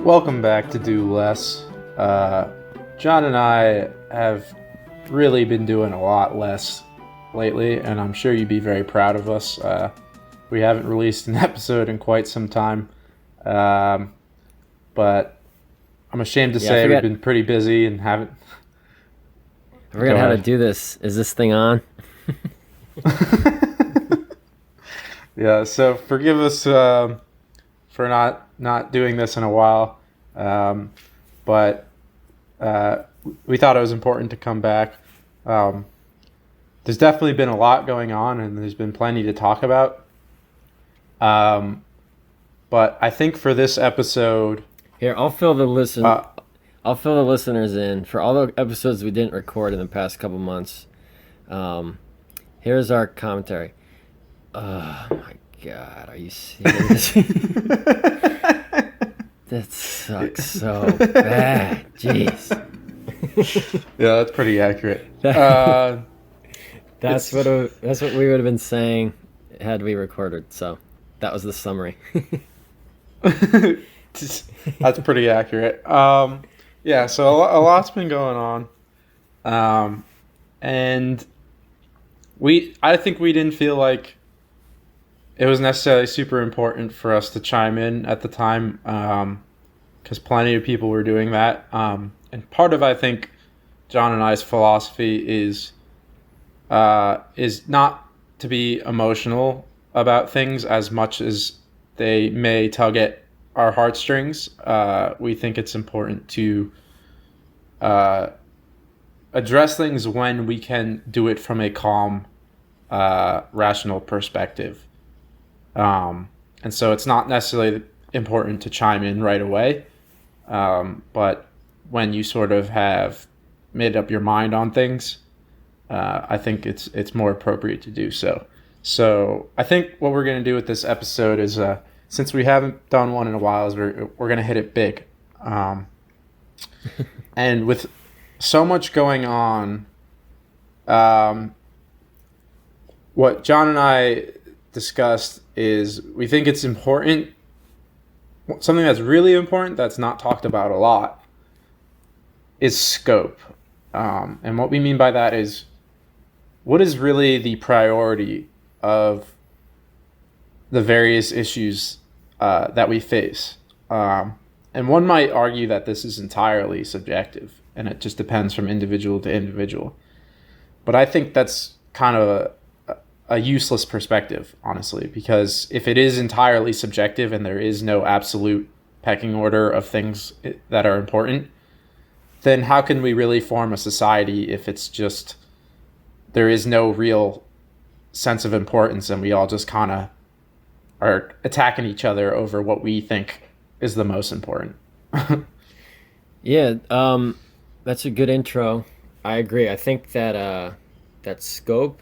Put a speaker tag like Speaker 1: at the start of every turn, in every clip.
Speaker 1: Welcome back to Do Less. John and I have really been doing a lot less lately, and I'm sure you'd be very proud of us. We haven't released an episode in quite some time, but I'm ashamed to say we've been pretty busy and haven't.
Speaker 2: I forgot how to do this. Is this thing on?
Speaker 1: Yeah, so forgive us for not doing this in a while, but we thought it was important to come back. There's definitely been a lot going on, and there's been plenty to talk about. But I think for this episode,
Speaker 2: here I'll fill the listeners in for all the episodes we didn't record in the past couple months. Here's our commentary. Oh my God, are you serious? That sucks so bad. Jeez.
Speaker 1: Yeah, that's pretty accurate.
Speaker 2: That's what we would have been saying had we recorded. So that was the summary.
Speaker 1: That's pretty accurate. Yeah, so a lot's been going on, and I think we didn't feel like it was necessarily super important for us to chime in at the time, because plenty of people were doing that. And part of, I think, John and I's philosophy is not to be emotional about things as much as they may tug at our heartstrings. We think it's important to address things when we can do it from a calm, rational perspective. And so it's not necessarily important to chime in right away, but when you sort of have made up your mind on things, I think it's more appropriate to do so. So I think what we're going to do with this episode is, since we haven't done one in a while, is we're going to hit it big. And with so much going on, what John and I discussed is we think it's important, something that's really important that's not talked about a lot is scope. And what we mean by that is, what is really the priority of the various issues that we face? And one might argue that this is entirely subjective, and it just depends from individual to individual. But I think that's kind of a useless perspective, honestly, because if it is entirely subjective and there is no absolute pecking order of things that are important, then how can we really form a society if it's just there is no real sense of importance and we all just kind of are attacking each other over what we think is the most important?
Speaker 2: Yeah, that's a good intro. I agree. I think that that scope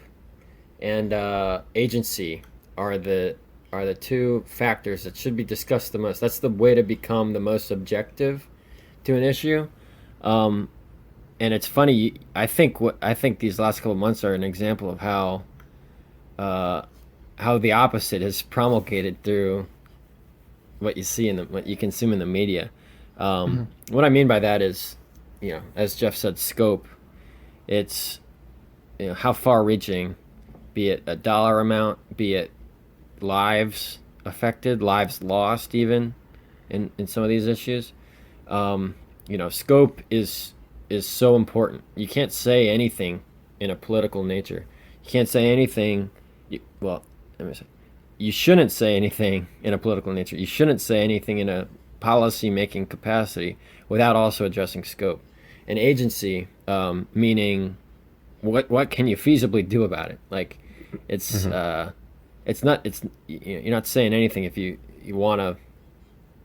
Speaker 2: and agency are the two factors that should be discussed the most. That's the way to become the most objective to an issue. And it's funny. I think these last couple of months are an example of how the opposite is promulgated through what you see what you consume in the media. What I mean by that is, as Jeff said, scope. It's how far-reaching, be it a dollar amount, be it lives affected, lives lost, even in some of these issues. Scope is so important. You can't say anything in a political nature. You can't say anything. You shouldn't say anything in a political nature. You shouldn't say anything in a policy-making capacity without also addressing scope. And agency, meaning what can you feasibly do about it? Like, it's you're not saying anything if you want to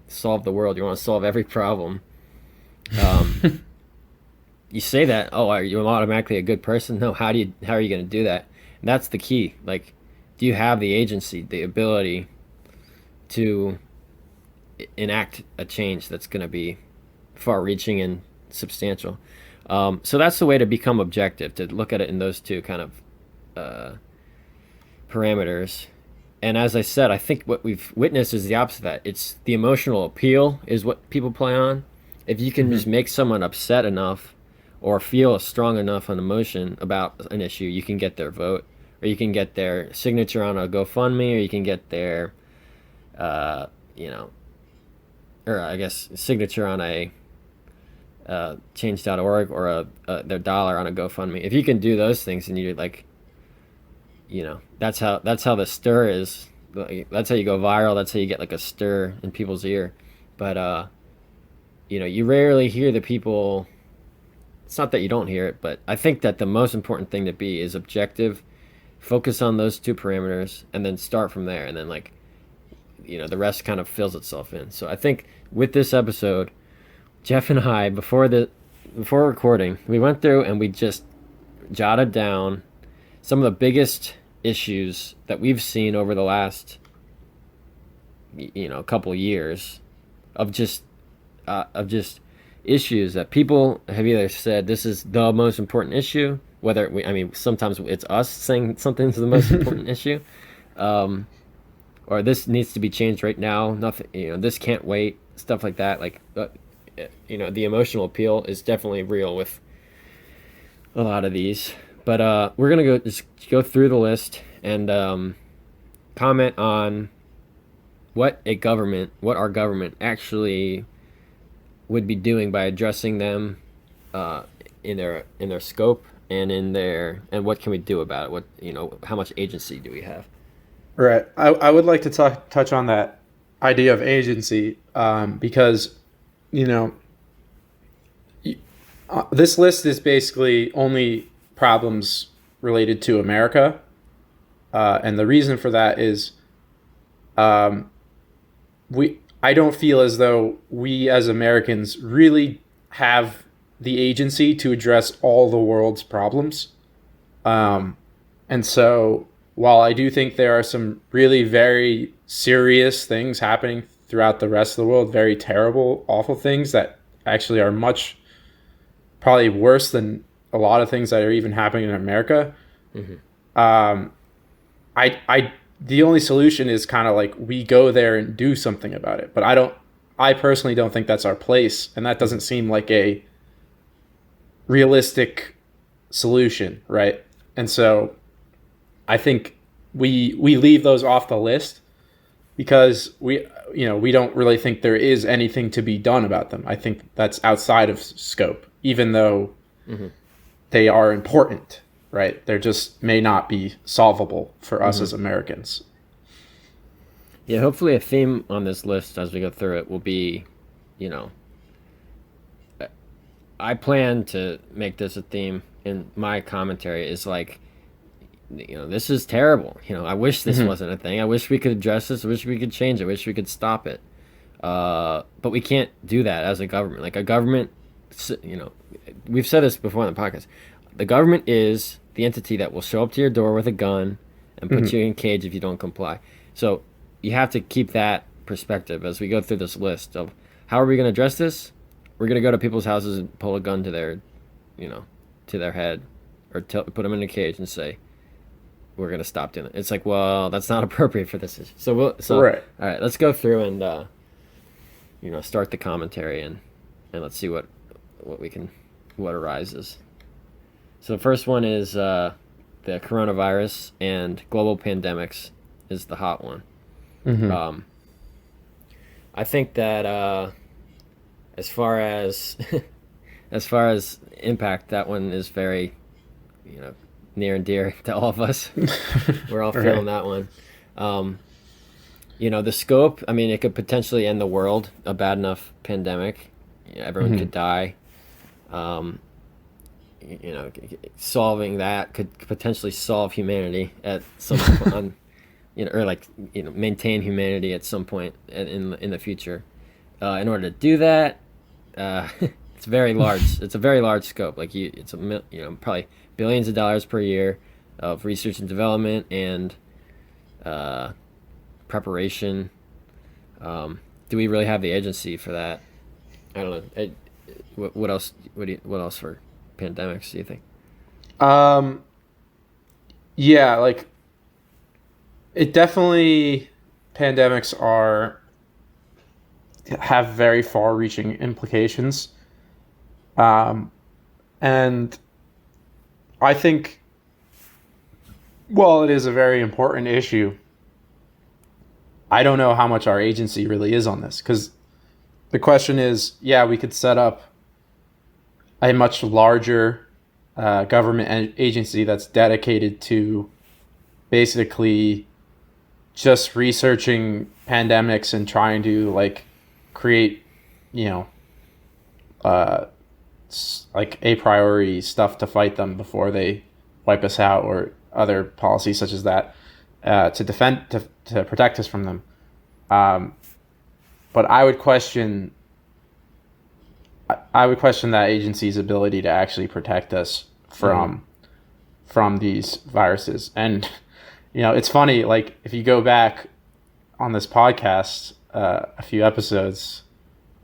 Speaker 2: solve the world. You want to solve every problem. You say that, are you automatically a good person? No, how are you going to do that? And that's the key. Like, do you have the agency, the ability to enact a change that's going to be far-reaching and substantial? So that's the way to become objective, to look at it in those two kind of parameters. And as I said, I think what we've witnessed is the opposite of that. It's the emotional appeal is what people play on. If you can just
Speaker 1: Hmm.
Speaker 2: make someone upset enough or feel a strong enough an emotion about an issue, you can get their vote, or you can get their signature on a GoFundMe, or you can get their, uh, you know, or I guess signature on a change.org, or their dollar on a GoFundMe. If you can do those things, and you like, that's how the stir is. That's how you go viral. That's how you get like a stir in people's ear. But you rarely hear the people. It's not that you don't hear it, but I think that the most important thing to be is objective. Focus on those two parameters, and then start from there, and then like the rest kind of fills itself in. So I think with this episode, Jeff and I before recording, we went through and we just jotted down some of the biggest issues that we've seen over the last couple years of just issues that people have either said this is the most important issue, sometimes it's us saying something's the most important issue, or this needs to be changed right now, nothing, this can't wait, stuff like that. Like, the emotional appeal is definitely real with a lot of these. But we're gonna go through the list and comment on what our government actually would be doing by addressing them in their scope, and what can we do about it? How much agency do we have?
Speaker 1: Right. I would like to touch on that idea of agency, because, you know, this list is basically only problems related to America. And the reason for that is I don't feel as though we as Americans really have the agency to address all the world's problems. And so while I do think there are some really very serious things happening throughout the rest of the world, very terrible, awful things that actually are much probably worse than a lot of things that are even happening in America.
Speaker 2: Mm-hmm.
Speaker 1: I the only solution is kind of like we go there and do something about it. But I personally don't think that's our place, and that doesn't seem like a realistic solution, right? And so I think we leave those off the list because we don't really think there is anything to be done about them. I think that's outside of scope, even though
Speaker 2: Mm-hmm.
Speaker 1: they are important, right? They just may not be solvable for us as Americans.
Speaker 2: Yeah, hopefully a theme on this list as we go through it will be, I plan to make this a theme in my commentary, is like, this is terrible. I wish this wasn't a thing. I wish we could address this. I wish we could change it. I wish we could stop it. But we can't do that as a government. Like a government, we've said this before on the podcast. The government is the entity that will show up to your door with a gun and put you in a cage if you don't comply. So you have to keep that perspective as we go through this list of how are we going to address this? We're going to go to people's houses and pull a gun to their head, or put them in a cage and say, we're going to stop doing it. It's like, well, that's not appropriate for this issue.
Speaker 1: Right.
Speaker 2: All right, let's go through and, start the commentary and let's see what arises. So the first one is the coronavirus and global pandemics is the hot one.
Speaker 1: Mm-hmm.
Speaker 2: I think that as far as impact, that one is very, near and dear to all of us. We're all feeling that one. The scope, I mean, it could potentially end the world, a bad enough pandemic. Everyone could die. Solving that could potentially solve humanity at some point, maintain humanity at some point in the future. In order to do that, it's very large. It's a very large scope. Like it's probably billions of dollars per year of research and development and preparation. Do we really have the agency for that? I don't know. What else? What else for pandemics do you think?
Speaker 1: Yeah, like it definitely pandemics have very far-reaching implications, and I think while it is a very important issue, I don't know how much our agency really is on this, because the question is, yeah, we could set up a much larger government agency that's dedicated to basically just researching pandemics and trying to like create, you know, uh, like a priority stuff to fight them before they wipe us out, or other policies such as that, to protect us from them. Um, but I would question that agency's ability to actually protect us from these viruses. And it's funny, like if you go back on this podcast a few episodes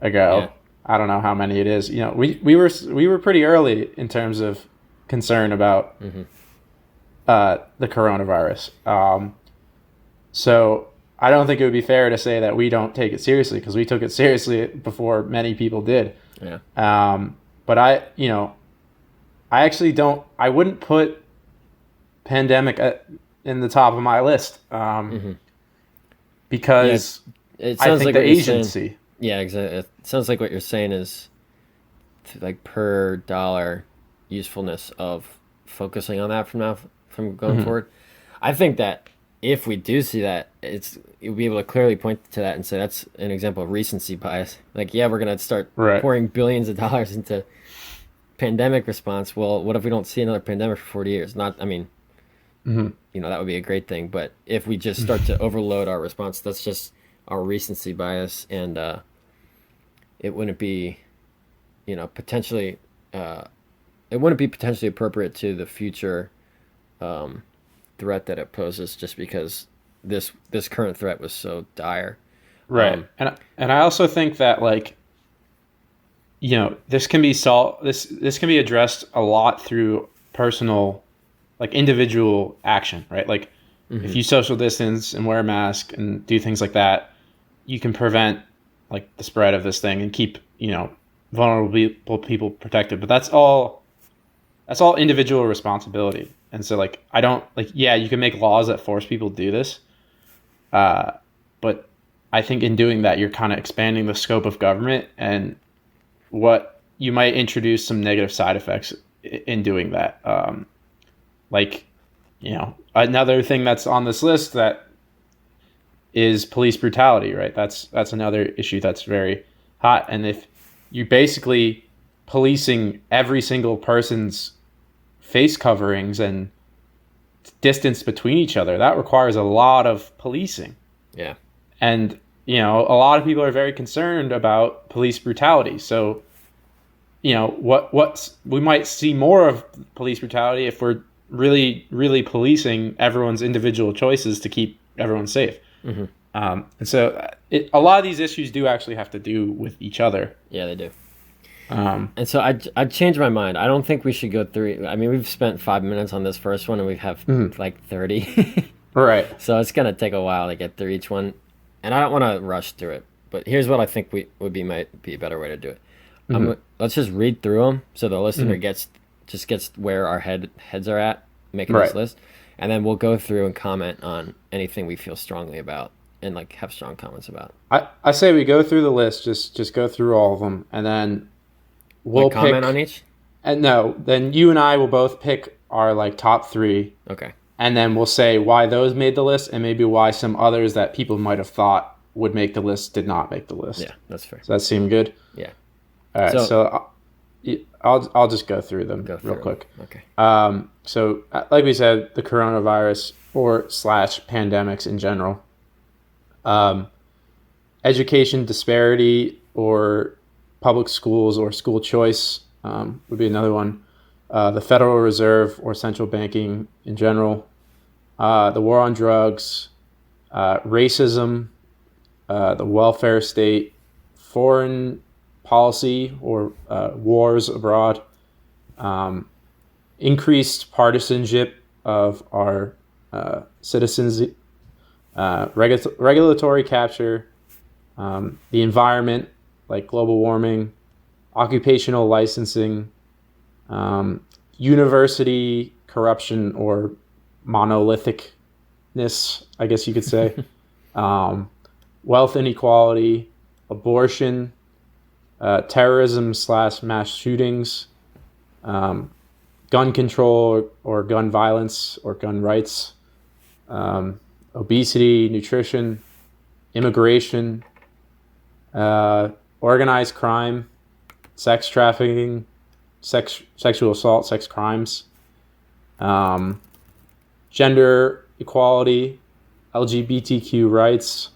Speaker 1: ago,
Speaker 2: Yeah.
Speaker 1: I don't know how many it is. We were pretty early in terms of concern about the coronavirus. So I don't think it would be fair to say that we don't take it seriously, because we took it seriously before many people did.
Speaker 2: Yeah.
Speaker 1: But I actually don't. I wouldn't put pandemic in the top of my list, because
Speaker 2: It
Speaker 1: I
Speaker 2: sounds
Speaker 1: think
Speaker 2: like
Speaker 1: the
Speaker 2: what you're saying.
Speaker 1: agency.
Speaker 2: Yeah, exactly. It sounds like what you're saying is like per dollar usefulness of focusing on that from going forward. I think that if we do see that, you'll be able to clearly point to that and say that's an example of recency bias. Like, yeah, we're gonna start
Speaker 1: Right.
Speaker 2: pouring billions of dollars into pandemic response. Well, what if we don't see another pandemic for 40 years? Not, I mean, that would be a great thing. But if we just start to overload our response, that's just our recency bias, and it wouldn't be, potentially, it wouldn't be potentially appropriate to the future threat that it poses, just because this current threat was so dire.
Speaker 1: Right. And I also think that, like, this can be this can be addressed a lot through personal, like individual action, right? Like if you social distance and wear a mask and do things like that, you can prevent like the spread of this thing and keep, vulnerable people protected. But that's all individual responsibility. And so, like, I don't, like, yeah, you can make laws that force people to do this, but I think in doing that, you're kind of expanding the scope of government, and what you might introduce some negative side effects in doing that. Like, another thing that's on this list that is police brutality, right? That's another issue that's very hot. And if you basically policing every single person's face coverings and distance between each other, that requires a lot of policing.
Speaker 2: Yeah.
Speaker 1: And, a lot of people are very concerned about police brutality. So, we might see more of police brutality if we're really, really policing everyone's individual choices to keep everyone safe. And so a lot of these issues do actually have to do with each other.
Speaker 2: Yeah, they do. And so I'd change my mind. I don't think we should go through. I mean, we've spent 5 minutes on this first one, and we have like 30.
Speaker 1: Right.
Speaker 2: So it's gonna take a while to get through each one, and I don't want to rush through it. But here's what I think might be a better way to do it. Let's just read through them so the listener gets where our heads are at making this list, and then we'll go through and comment on anything we feel strongly about and like have strong comments about.
Speaker 1: I say we go through the list, just go through all of them, and then we'll
Speaker 2: like comment on each.
Speaker 1: And no, then you and I will both pick our like top 3.
Speaker 2: Okay.
Speaker 1: And then we'll say why those made the list, and maybe why some others that people might have thought would make the list did not make the list.
Speaker 2: Yeah, that's fair.
Speaker 1: Does that seem good?
Speaker 2: Yeah.
Speaker 1: All right. So I'll just go through them real quick.
Speaker 2: Okay.
Speaker 1: So like we said, the coronavirus / pandemics in general. Education disparity or public schools or school choice would be another one. The Federal Reserve or central banking in general. The war on drugs, racism, the welfare state, foreign policy or wars abroad, increased partisanship of our citizens, regulatory capture, the environment, like global warming, occupational licensing, university corruption or monolithicness, I guess you could say, wealth inequality, abortion, terrorism / mass shootings, gun control or gun violence or gun rights, obesity, nutrition, immigration, organized crime, sex trafficking, sexual assault, sex crimes, gender equality, LGBTQ rights,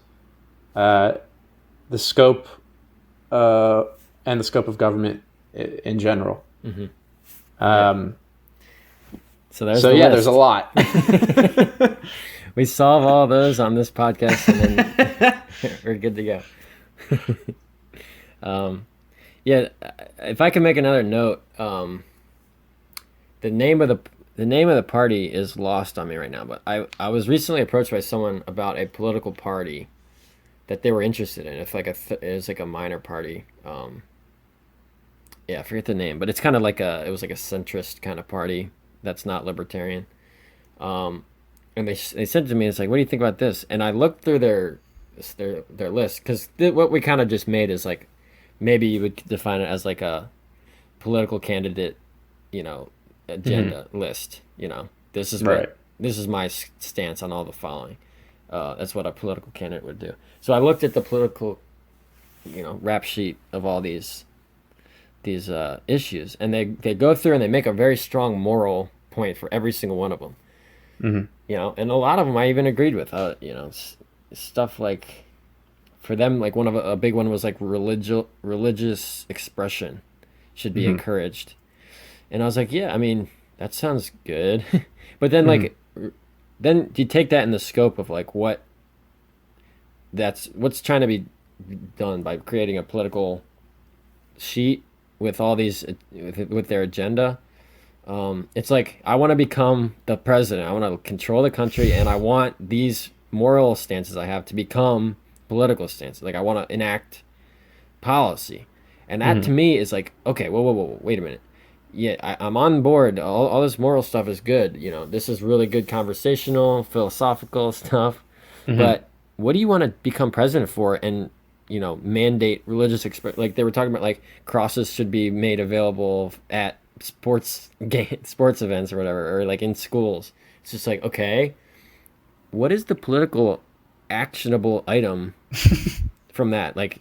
Speaker 1: the scope and the scope of government in general.
Speaker 2: Mm-hmm.
Speaker 1: So there's a lot.
Speaker 2: We solve all those on this podcast, and then we're good to go. If I can make another note, the name of the party is lost on me right now. But I was recently approached by someone about a political party that they were interested in. It's like it was like a minor party. I forget the name, but it's kind of like it was like a centrist kind of party that's not libertarian. And they said to me, it's like, what do you think about this? And I looked through their list, because what we kind of just made is like, maybe you would define it as like a political candidate, agenda list. This is this is my stance on all the following. That's what a political candidate would do. So I looked at the political, rap sheet of all these issues, and they go through and they make a very strong moral point for every single one of them. Mm-hmm. And a lot of them I even agreed with. Stuff like, for them, like a big one was like religious expression should be encouraged, and I was like, yeah, I mean, that sounds good, but then then you take that in the scope of like what's trying to be done by creating a political sheet with all these with their agenda. It's like, I want to become the president, I want to control the country, and I want these moral stances I have to become political stances. Like, I want to enact policy, and that to me is like, okay, whoa, wait a minute. Yeah, I'm on board. All this moral stuff is good. This is really good conversational, philosophical stuff. But what do you want to become president for? And mandate religious like they were talking about, like crosses should be made available at sports events or whatever, or like in schools. It's just like, okay, what is the political actionable item from that? Like,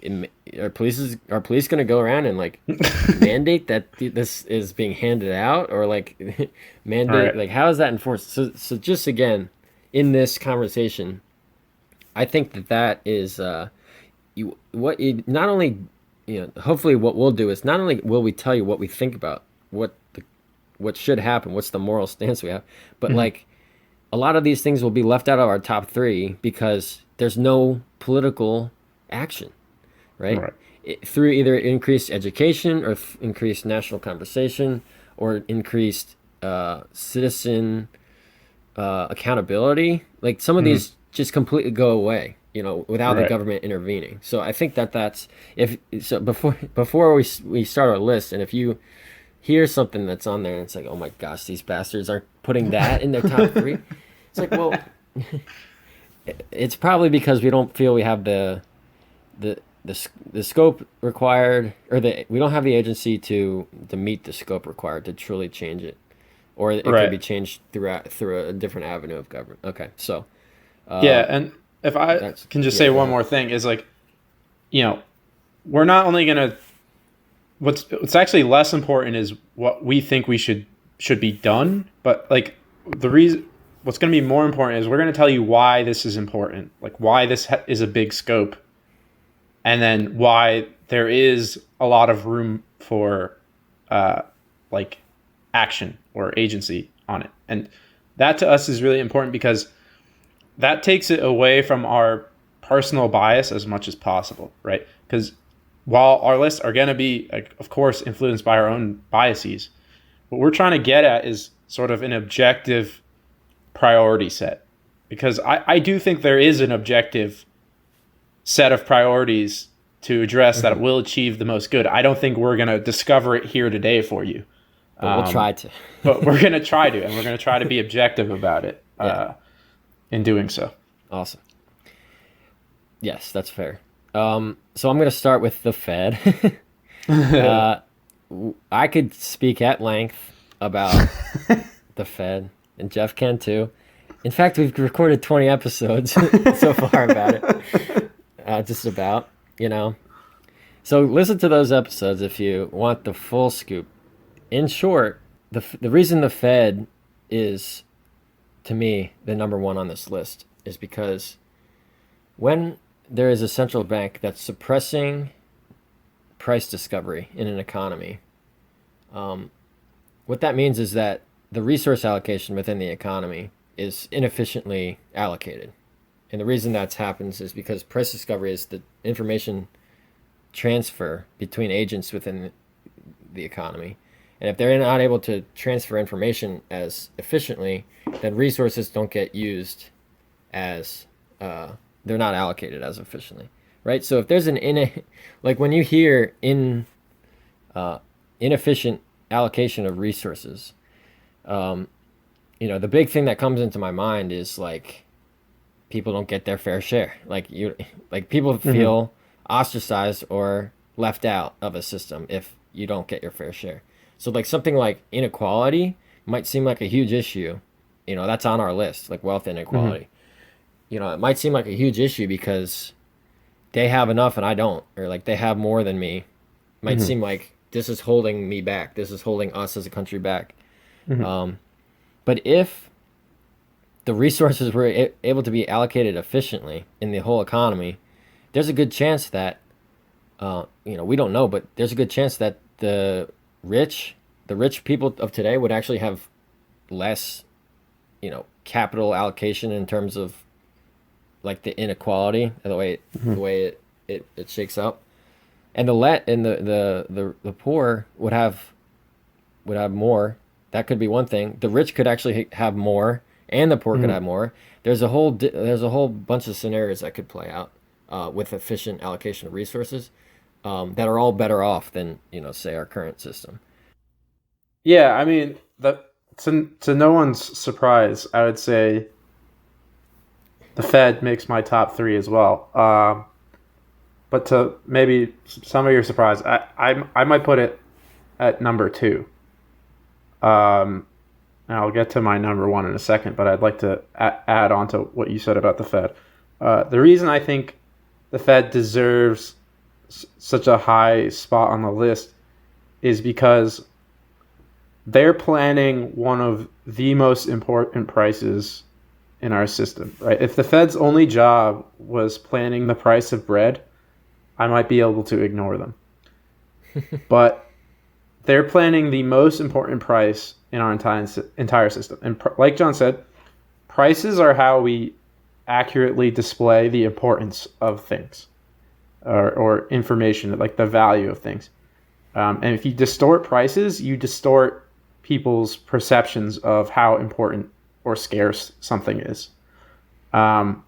Speaker 2: are police going to go around and like mandate that this is being handed out, or like mandate, like, how is that enforced? So just again, in this conversation, I think that is hopefully what we'll do is, not only will we tell you what we think about what should happen, what's the moral stance we have, but like, a lot of these things will be left out of our top 3 because there's no political action, right? Through either increased education or increased national conversation or increased citizen accountability. Like, some of these just completely go away, without the government intervening. So I think that's, before we start our list, and if you hear something that's on there and it's like, oh my gosh, these bastards are putting that in their top 3, it's like, well, it's probably because we don't feel we have the scope required, or we don't have the agency to meet the scope required to truly change it, or it could be changed through a different avenue of government. Okay, so
Speaker 1: and if I can just say one more thing, is like, we're not only gonna, what's actually less important is what we think we should be done, but like what's going to be more important is we're going to tell you why this is important, like why this is a big scope, and then why there is a lot of room for like action or agency on it. And that to us is really important, because that takes it away from our personal bias as much as possible, right? Because while our lists are going to be, like, of course, influenced by our own biases, what we're trying to get at is sort of an objective priority set. because I do think there is an objective set of priorities to address that will achieve the most good. I don't think we're going to discover it here today for you.
Speaker 2: But we'll try to.
Speaker 1: But we're going to try to, and we're going to try to be objective about it in doing so.
Speaker 2: Awesome. Yes, that's fair. So I'm going to start with the Fed. I could speak at length about the Fed, and Jeff can too. In fact, we've recorded 20 episodes so far about it. Just about, So listen to those episodes if you want the full scoop. In short, the reason the Fed is, to me, the number one on this list is because when there is a central bank that's suppressing price discovery in an economy, what that means is that the resource allocation within the economy is inefficiently allocated. And the reason that happens is because price discovery is the information transfer between agents within the economy. And if they're not able to transfer information as efficiently, then resources don't get used as, they're not allocated as efficiently, right? So if there's like when you hear inefficient allocation of resources, the big thing that comes into my mind is like people don't get their fair share. Like people feel ostracized or left out of a system if you don't get your fair share. So like something like inequality might seem like a huge issue. That's on our list, like wealth inequality. It might seem like a huge issue because they have enough and I don't, or like they have more than me. It might seem like this is holding me back. This is holding us as a country back. But if the resources were able to be allocated efficiently in the whole economy, there's a good chance that, we don't know, but there's a good chance that the rich people of today would actually have less, capital allocation in terms of like the inequality and the way it shakes up, and the poor would have more. That could be one thing. The rich could actually have more, and the poor could have more. There's a whole bunch of scenarios that could play out with efficient allocation of resources that are all better off than say our current system.
Speaker 1: Yeah, I mean to no one's surprise, I would say the Fed makes my top three as well. But to maybe some of your surprise, I might put it at number two. And I'll get to my number one in a second, but I'd like to add on to what you said about the Fed. The reason I think the Fed deserves such a high spot on the list is because they're planning one of the most important prices in our system, right? If the Fed's only job was planning the price of bread, I might be able to ignore them. But they're planning the most important price in our entire system. And like John said, prices are how we accurately display the importance of things or information, like the value of things. And if you distort prices, you distort people's perceptions of how important or scarce something is. And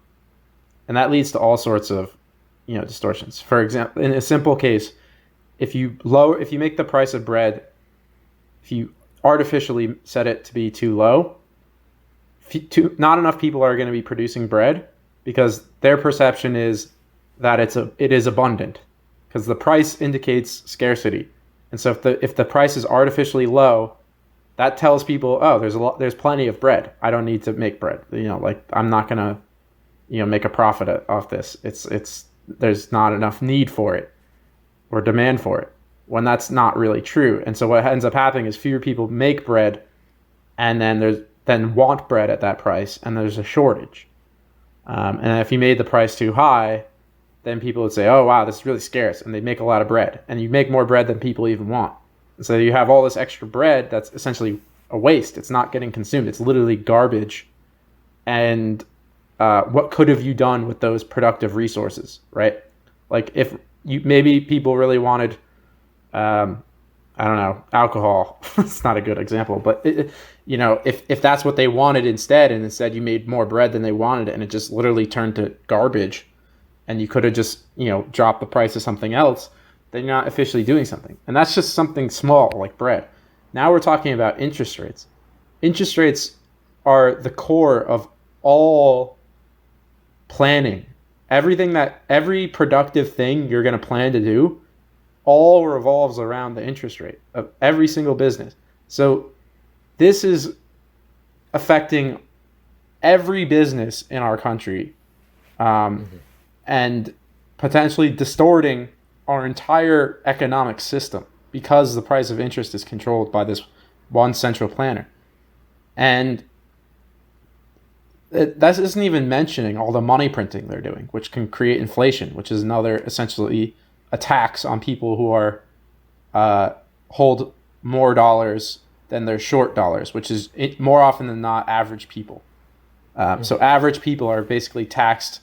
Speaker 1: that leads to all sorts of, distortions. For example, in a simple case, if you make the price of bread, if you artificially set it to be too low, not enough people are going to be producing bread because their perception is that it is abundant, because the price indicates scarcity. And so if the price is artificially low, that tells people, oh, there's plenty of bread. I don't need to make bread. I'm not going to, make a profit off this. There's not enough need for it or demand for it, when that's not really true. And so what ends up happening is fewer people make bread, and then want bread at that price, and there's a shortage. And if you made the price too high, then people would say, oh, wow, this is really scarce, and they make a lot of bread. And you make more bread than people even want. And so you have all this extra bread that's essentially a waste. It's not getting consumed. It's literally garbage. And what could have you done with those productive resources, right? Like if maybe people really wanted, I don't know, alcohol. It's not a good example, but if that's what they wanted instead, and instead you made more bread than they wanted, and it just literally turned to garbage, and you could have just dropped the price of something else, then you're not officially doing something. And that's just something small like bread. Now we're talking about interest rates. Interest rates are the core of all planning. Every productive thing you're going to plan to do all revolves around the interest rate of every single business. So this is affecting every business in our country, and potentially distorting our entire economic system because the price of interest is controlled by this one central planner. And that isn't even mentioning all the money printing they're doing, which can create inflation, which is another essentially a tax on people who are hold more dollars than they're short dollars, which is more often than not average people. So average people are basically taxed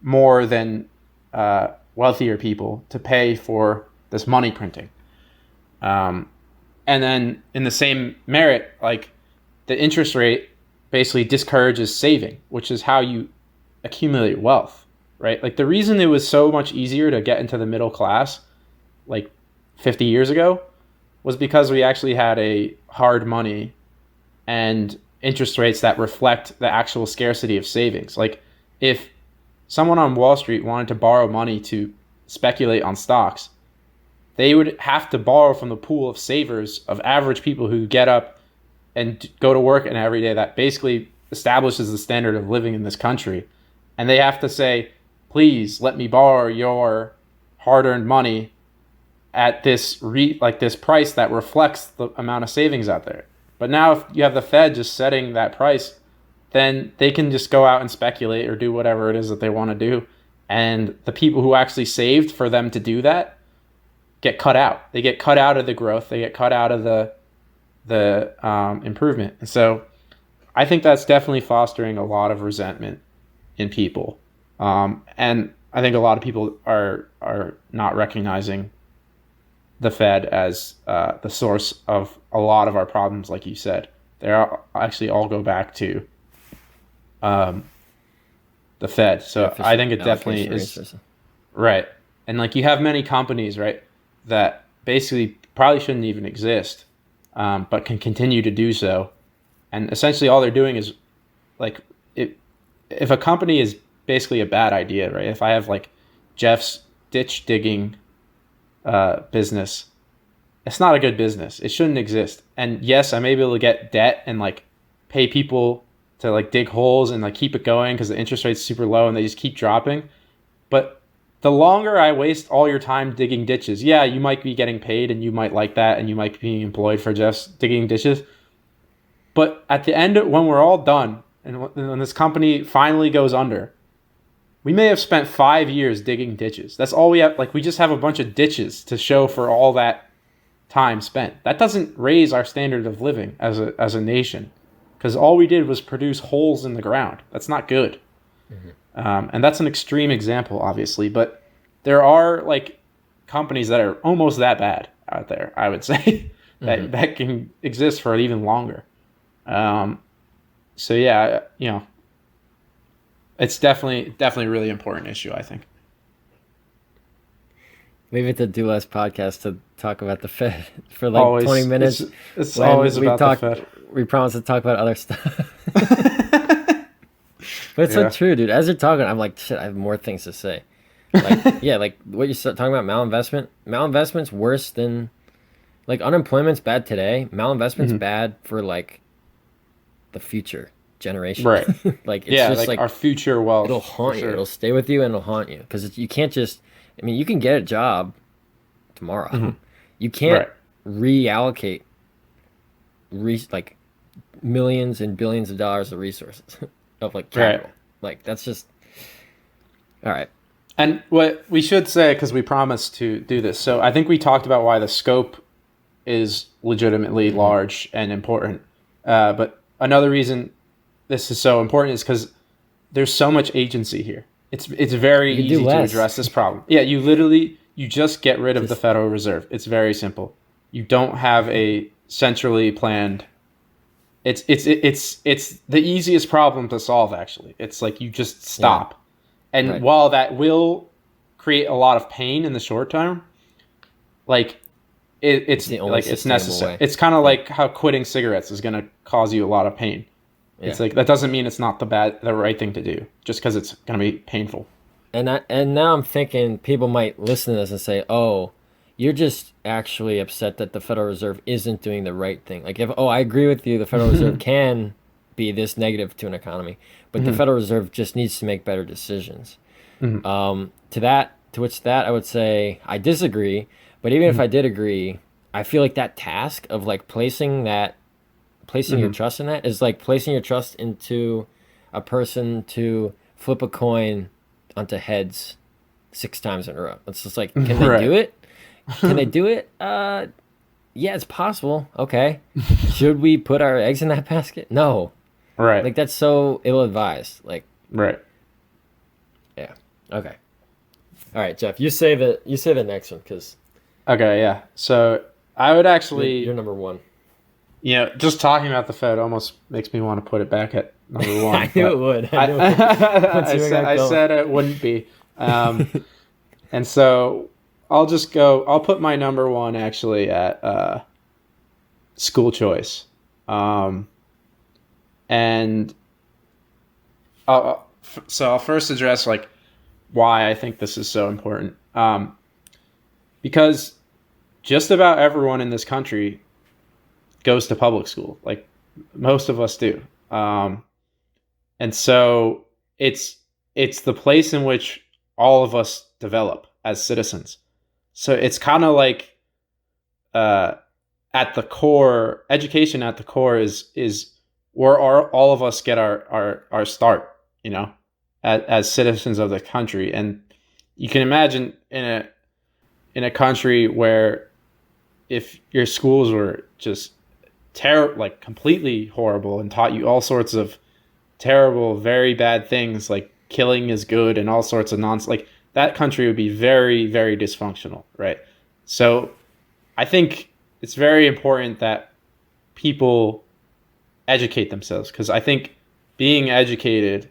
Speaker 1: more than wealthier people to pay for this money printing. And then in the same merit, like the interest rate basically discourages saving, which is how you accumulate wealth, right? Like the reason it was so much easier to get into the middle class like 50 years ago was because we actually had a hard money and interest rates that reflect the actual scarcity of savings. Like if someone on Wall Street wanted to borrow money to speculate on stocks, they would have to borrow from the pool of savers of average people who get up and go to work and every day. That basically establishes the standard of living in this country. And they have to say, please let me borrow your hard-earned money at this this price that reflects the amount of savings out there. But now if you have the Fed just setting that price, then they can just go out and speculate or do whatever it is that they want to do. And the people who actually saved for them to do that get cut out. They get cut out of the growth. They get cut out of the improvement. And so I think that's definitely fostering a lot of resentment in people. And I think a lot of people are not recognizing the Fed as the source of a lot of our problems, like you said. They actually all go back to the Fed. So I think it definitely is. Right. And like you have many companies, right, that basically probably shouldn't even exist, but can continue to do so. And essentially all they're doing is like, if a company is basically a bad idea, right? If I have like Jeff's ditch digging business, it's not a good business. It shouldn't exist. And yes, I may be able to get debt and like pay people to like dig holes and like keep it going because the interest rate's super low and they just keep dropping. But the longer I waste all your time digging ditches, yeah, you might be getting paid and you might like that and you might be being employed for just digging ditches. But at the end, when we're all done and when this company finally goes under, we may have spent 5 years digging ditches. That's all we have. Like we just have a bunch of ditches to show for all that time spent. That doesn't raise our standard of living as a nation, because all we did was produce holes in the ground. That's not good. Mm-hmm. And that's an extreme example, obviously, but there are like companies that are almost that bad out there, I would say, that can exist for even longer. So yeah, it's definitely a really important issue, I think.
Speaker 2: Leave it to Do Less podcast to talk about the Fed for like
Speaker 1: always,
Speaker 2: 20 minutes.
Speaker 1: It's always about the Fed.
Speaker 2: We promise to talk about other stuff. But it's so true, dude. As you're talking, I'm like, shit, I have more things to say. Like, yeah, like what you're talking about, malinvestment. Malinvestment's worse than, like, unemployment's bad today. Malinvestment's bad for, like, the future generation.
Speaker 1: Right.
Speaker 2: Like, it's just like
Speaker 1: our future wealth.
Speaker 2: It'll haunt you. It'll stay with you and it'll haunt you. Because you can't just, I mean, you can get a job tomorrow. Mm-hmm. You can't reallocate, like, millions and billions of dollars of resources of, like, capital. Right. Like, that's just, all right.
Speaker 1: And what we should say, because we promised to do this, so I think we talked about why the scope is legitimately large and important. But another reason this is so important is because there's so much agency here. It's very easy to address this problem. Yeah, you just get rid of the Federal Reserve. It's very simple. You don't have a centrally planned. It's the easiest problem to solve. Actually, it's like you just
Speaker 2: Yeah.
Speaker 1: stop, and
Speaker 2: Right.
Speaker 1: while that will create a lot of pain in the short term, like
Speaker 2: It's
Speaker 1: it's
Speaker 2: the only
Speaker 1: like it's
Speaker 2: sustainable
Speaker 1: necessary.
Speaker 2: way.
Speaker 1: It's kind of
Speaker 2: Yeah.
Speaker 1: like how quitting cigarettes is going to cause you a lot of pain. It's
Speaker 2: Yeah.
Speaker 1: like that doesn't mean it's not the right thing to do just because it's going to be painful.
Speaker 2: And now I'm thinking people might listen to this and say, "Oh, you're just actually upset that the Federal Reserve isn't doing the right thing." Like if I agree with you, the Federal Reserve can be this negative to an economy, but the
Speaker 1: Hmm.
Speaker 2: Federal Reserve just needs to make better decisions.
Speaker 1: Hmm.
Speaker 2: To which I would say I disagree, but even if
Speaker 1: Hmm.
Speaker 2: I did agree, I feel like that task of like placing your
Speaker 1: Hmm.
Speaker 2: trust in that is like placing your trust into a person to flip a coin onto heads 6 times in a row. It's just like, can they do
Speaker 1: Right.
Speaker 2: it? Can they do it? Yeah, it's possible. Okay. Should we put our eggs in that basket? No.
Speaker 1: Right.
Speaker 2: Like that's so ill-advised. Like,
Speaker 1: Right.
Speaker 2: yeah. Okay. All right, Jeff. You say the next one because
Speaker 1: Okay. Yeah. So I would
Speaker 2: you're
Speaker 1: actually,
Speaker 2: number one.
Speaker 1: just talking about the Fed almost makes me want to put it back at number one.
Speaker 2: I knew it
Speaker 1: But
Speaker 2: would. I
Speaker 1: I,
Speaker 2: knew it would. Once
Speaker 1: I
Speaker 2: you
Speaker 1: said
Speaker 2: got
Speaker 1: I
Speaker 2: going.
Speaker 1: said it wouldn't be. And so I'll just go. I'll put my number one actually at school choice. Um, and so I'll first address like why I think this is so important. Because just about everyone in this country goes to public school. Like most of us do. And so it's the place in which all of us develop as citizens. So it's kind of like uh, at the core, education at the core is where all of us get our start, as citizens of the country. And you can imagine in a country where if your schools were just like completely horrible and taught you all sorts of terrible, very bad things like killing is good and all sorts of nonsense, like that country would be very, very dysfunctional, right? So I think it's very important that people educate themselves because I think being educated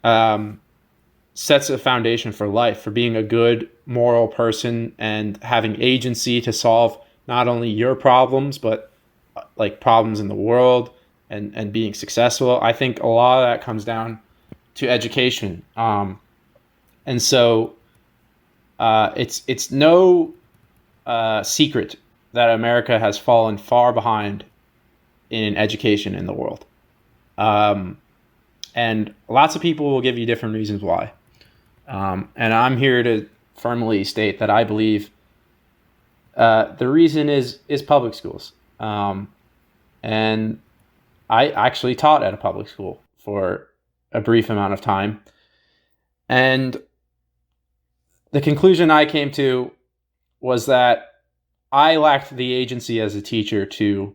Speaker 1: um, sets a foundation for life, for being a good moral person and having agency to solve not only your problems but like problems in the world and being successful. I think a lot of that comes down to education. And so it's no secret that America has fallen far behind in education in the world. Um, and lots of people will give you different reasons why. And I'm here to firmly state that I believe the reason is public schools. And I actually taught at a public school for a brief amount of time. And the conclusion I came to was that I lacked the agency as a teacher to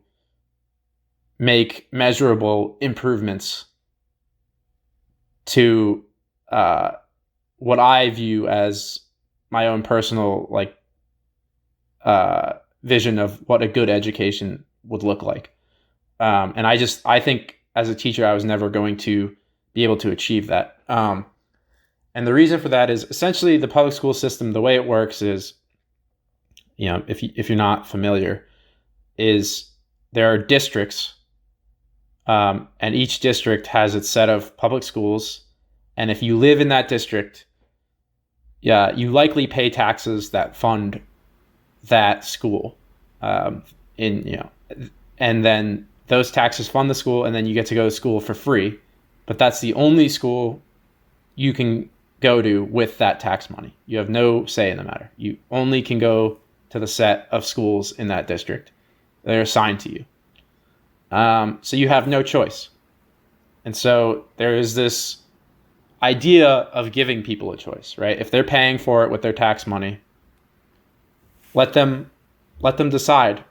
Speaker 1: make measurable improvements to what I view as my own personal vision of what a good education would look like. And I think as a teacher, I was never going to be able to achieve that. And the reason for that is essentially the public school system. The way it works is, if you're not familiar, is there are districts, and each district has its set of public schools. And if you live in that district, yeah, you likely pay taxes that fund that school. Um, and then those taxes fund the school, and then you get to go to school for free. But that's the only school you can go to with that tax money. You have no say in the matter. You only can go to the set of schools in that district. They're assigned to you. So you have no choice. And so there is this idea of giving people a choice, right? If they're paying for it with their tax money, let them decide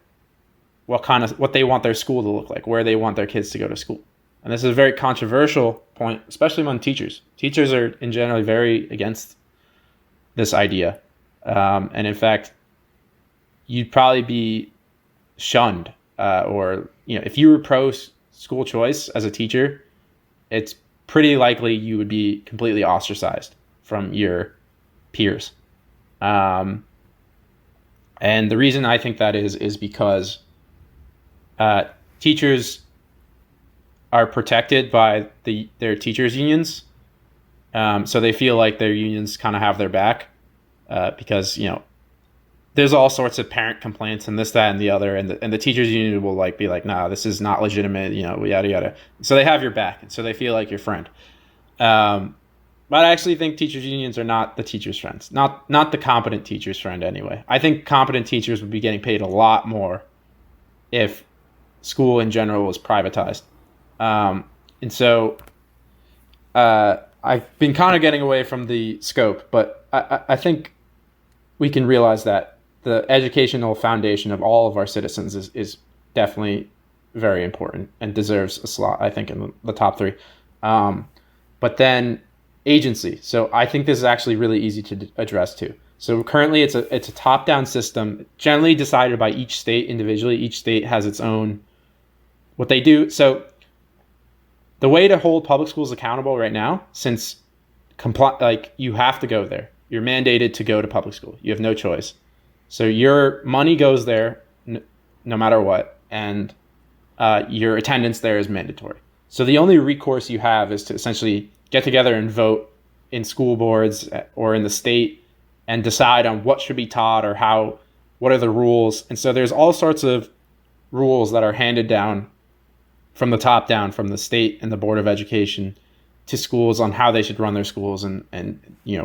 Speaker 1: what they want their school to look like, where they want their kids to go to school. And this is a very controversial point, especially among teachers. Teachers are in general very against this idea. And in fact, you'd probably be shunned, or if you were pro school choice as a teacher, it's pretty likely you would be completely ostracized from your peers. And the reason I think that is because teachers are protected by their teachers unions, so they feel like their unions kind of have their back, because there's all sorts of parent complaints and this, that, and the other, and the teachers union will be like, nah, this is not legitimate, yada yada. So they have your back, and so they feel like your friend. But I actually think teachers unions are not the teachers' friends, not the competent teachers' friend anyway. I think competent teachers would be getting paid a lot more if school in general was privatized. And so I've been kind of getting away from the scope, but I think we can realize that the educational foundation of all of our citizens is definitely very important and deserves a slot, I think, in the top three. But then agency. So I think this is actually really easy to address too. So currently it's a top-down system, generally decided by each state individually. Each state has its own, what they do. So the way to hold public schools accountable right now, since you have to go there. You're mandated to go to public school. You have no choice. So your money goes there no matter what, and your attendance there is mandatory. So the only recourse you have is to essentially get together and vote in school boards or in the state and decide on what should be taught or what are the rules. And so there's all sorts of rules that are handed down from the top down, from the state and the Board of Education to schools on how they should run their schools and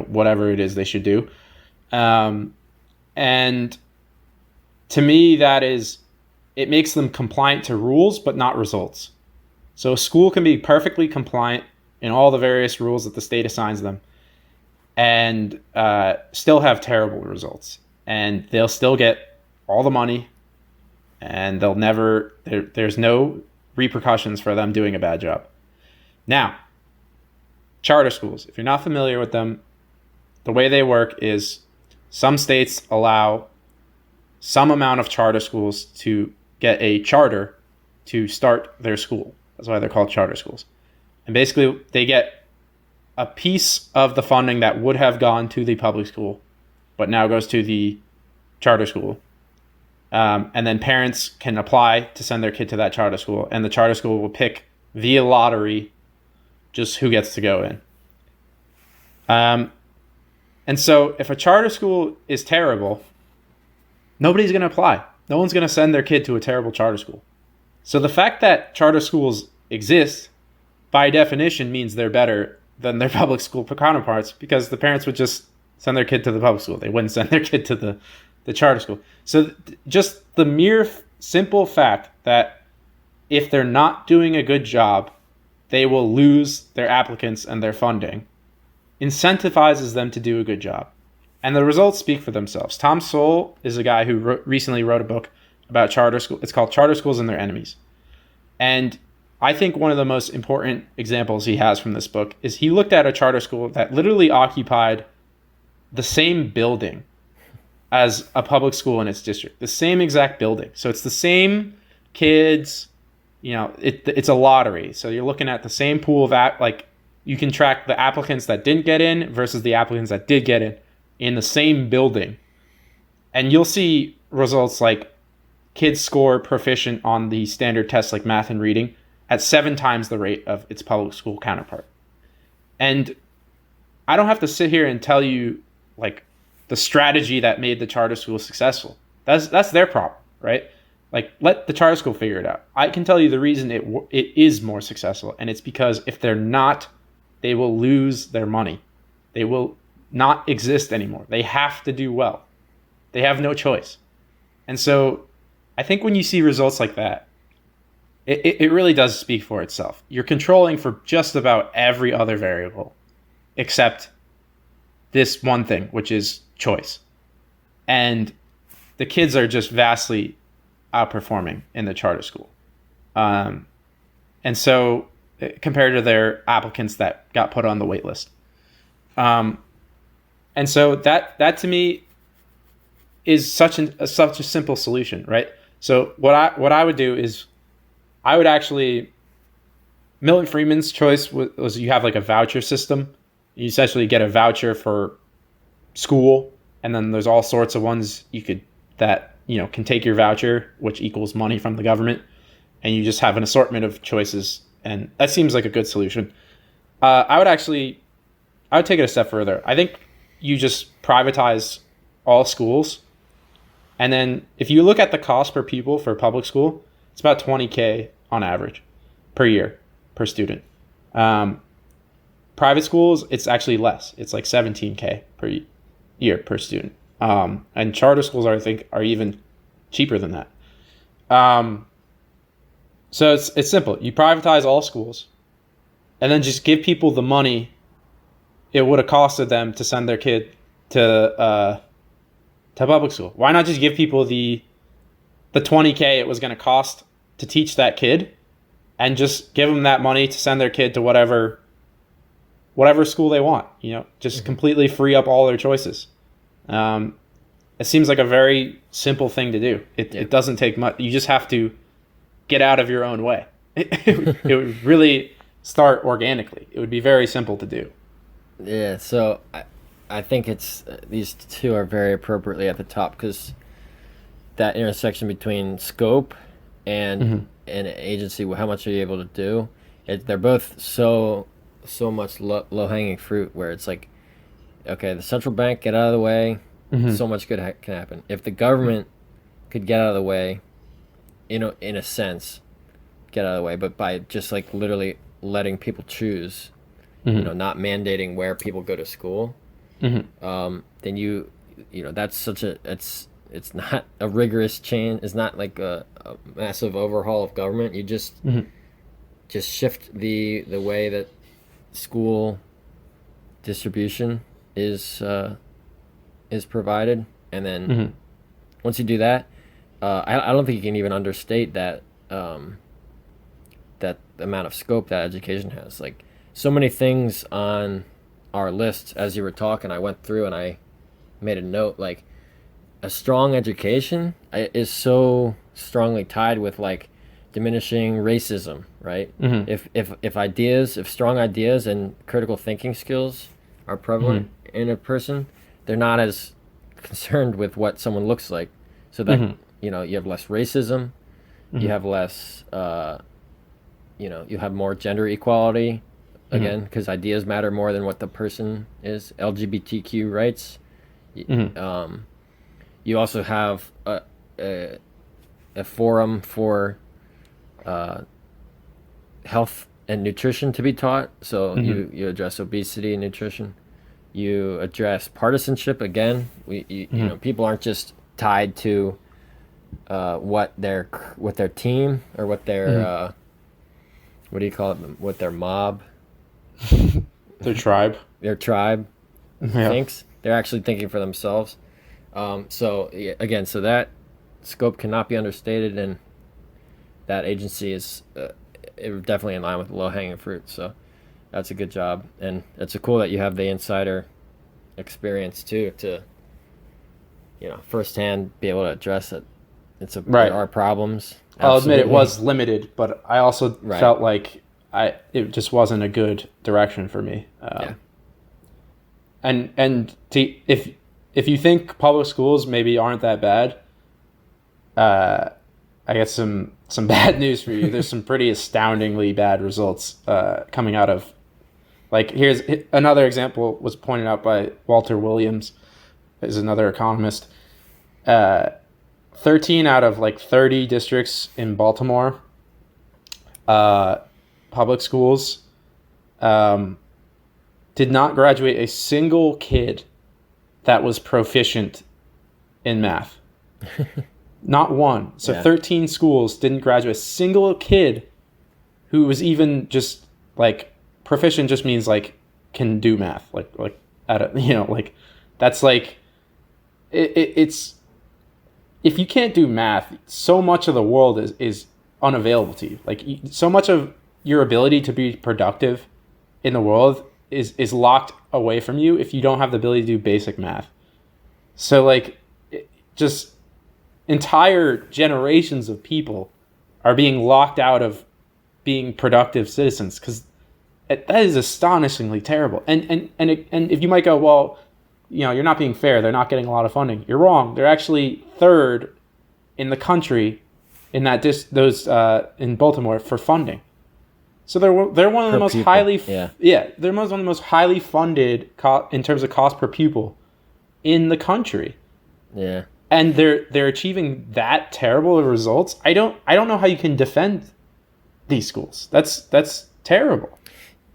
Speaker 1: whatever it is they should do. And to me, it makes them compliant to rules, but not results. So a school can be perfectly compliant in all the various rules that the state assigns them and still have terrible results. And they'll still get all the money, and there's no repercussions for them doing a bad job. Now, charter schools, if you're not familiar with them, the way they work is some states allow some amount of charter schools to get a charter to start their school. That's why they're called charter schools. And basically, they get a piece of the funding that would have gone to the public school, but now goes to the charter school. And then parents can apply to send their kid to that charter school, and the charter school will pick via lottery just who gets to go in. And so if a charter school is terrible, nobody's going to apply. No one's going to send their kid to a terrible charter school. So the fact that charter schools exist, by definition, means they're better than their public school counterparts, because the parents would just send their kid to the public school. They wouldn't send their kid to the charter school. So just the mere simple fact that if they're not doing a good job, they will lose their applicants and their funding, incentivizes them to do a good job. And the results speak for themselves. Tom Sowell is a guy who recently wrote a book about charter school. It's called Charter Schools and Their Enemies. And I think one of the most important examples he has from this book is he looked at a charter school that literally occupied the same building as a public school in its district, the same exact building. So it's the same kids, it's a lottery. So you're looking at the same pool of you can track the applicants that didn't get in versus the applicants that did get in the same building. And you'll see results like kids score proficient on the standard tests like math and reading at 7 times the rate of its public school counterpart. And I don't have to sit here and tell you the strategy that made the charter school successful. That's their problem, right? Let the charter school figure it out. I can tell you the reason it is more successful, and it's because if they're not, they will lose their money. They will not exist anymore. They have to do well. They have no choice. And so I think when you see results like that, it really does speak for itself. You're controlling for just about every other variable except this one thing, which is choice. And the kids are just vastly outperforming in the charter school. And so compared to their applicants that got put on the wait list. And so that to me such a simple solution, right? So what I would do is I would actually Milton Friedman's choice was you have like a voucher system. You essentially get a voucher for school, and then there's all sorts of ones you could that can take your voucher, which equals money from the government, and you just have an assortment of choices, and that seems like a good solution. I would take it a step further. I think you just privatize all schools, and then if you look at the cost per pupil for public school, it's about $20K on average per year per student. Private schools, it's actually less. It's like $17K per year per student. And charter schools, I think, are even cheaper than that. So it's simple. You privatize all schools, and then just give people the money it would have costed them to send their kid to public school. Why not just give people the $20K it was going to cost to teach that kid, and just give them that money to send their kid to whatever school they want? Just completely free up all their choices. It seems like a very simple thing to do. It doesn't take much. You just have to get out of your own way. It would really start organically. It would be very simple to do.
Speaker 2: Yeah, so I think it's these two are very appropriately at the top, because that intersection between scope and an agency, how much are you able to do? They're both so much low-hanging fruit, where it's like, okay, the central bank, get out of the way. So much good can happen. If the government could get out of the way, in a sense, get out of the way, but by just like literally letting people choose, not mandating where people go to school, then that's it's not a rigorous change. It's not like a massive overhaul of government. You just shift the way that school distribution is provided, and then once you do that, I don't think you can even understate that that amount of scope that education has. Like, so many things on our list, as you were talking, I went through and I made a note, like, a strong education is so strongly tied with like diminishing racism, right? If strong ideas and critical thinking skills are prevalent in a person, they're not as concerned with what someone looks like. So that you have less racism, you have less you have more gender equality, again, because ideas matter more than what the person is. LGBTQ rights. You also have a forum for health and nutrition to be taught. So you address obesity and nutrition. You address partisanship again. People aren't just tied to what their team or what their what do you call it? What their mob,
Speaker 1: their tribe
Speaker 2: thinks. They're actually thinking for themselves. So that scope cannot be understated, and that agency is definitely in line with the low-hanging fruit. So that's a good job, and it's cool that you have the insider experience too, to firsthand be able to address it. There are problems.
Speaker 1: I'll admit it was limited, but I also felt like it just wasn't a good direction for me. And if you think public schools maybe aren't that bad, I got some bad news for you. There's some pretty astoundingly bad results coming out of, like, here's another example was pointed out by Walter Williams, is another economist. 13 out of like 30 districts in Baltimore, public schools, did not graduate a single kid that was proficient in math. Not one. So 13 schools didn't graduate a single kid who was even just like proficient. Just means like can do math, like at a, like that's like it's if you can't do math, so much of the world is unavailable to you. Like, so much of your ability to be productive in the world is locked away from you if you don't have the ability to do basic math. So like just entire generations of people are being locked out of being productive citizens, because that is astonishingly terrible. And if you might go, well, you're not being fair, they're not getting a lot of funding. You're wrong. They're actually third in the country in that in Baltimore for funding. So they're one of the most highly they're one of the most highly funded in terms of cost per pupil in the country.
Speaker 2: Yeah.
Speaker 1: And they're achieving that terrible of results. I don't know how you can defend these schools. That's terrible.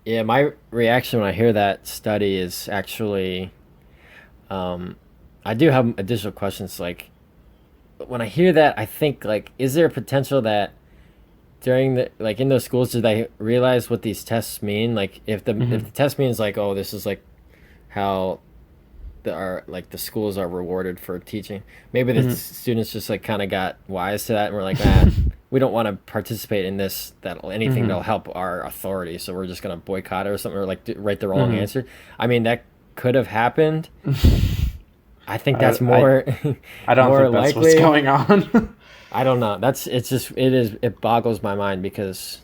Speaker 2: Yeah, my reaction when I hear that study is actually, I do have additional questions. Like, when I hear that, I think, like, is there a potential that during in those schools, do they realize what these tests mean? Like, if the test means like, oh, this is like how the schools are rewarded for teaching, maybe the students just like kind of got wise to that and were like, we don't want to participate in this, anything that'll help our authority, so we're just going to boycott it or something, or like write the wrong answer. I mean, that could have happened. I think that's more
Speaker 1: I don't
Speaker 2: more
Speaker 1: think that's
Speaker 2: likely.
Speaker 1: What's going on.
Speaker 2: I don't know. It boggles my mind, because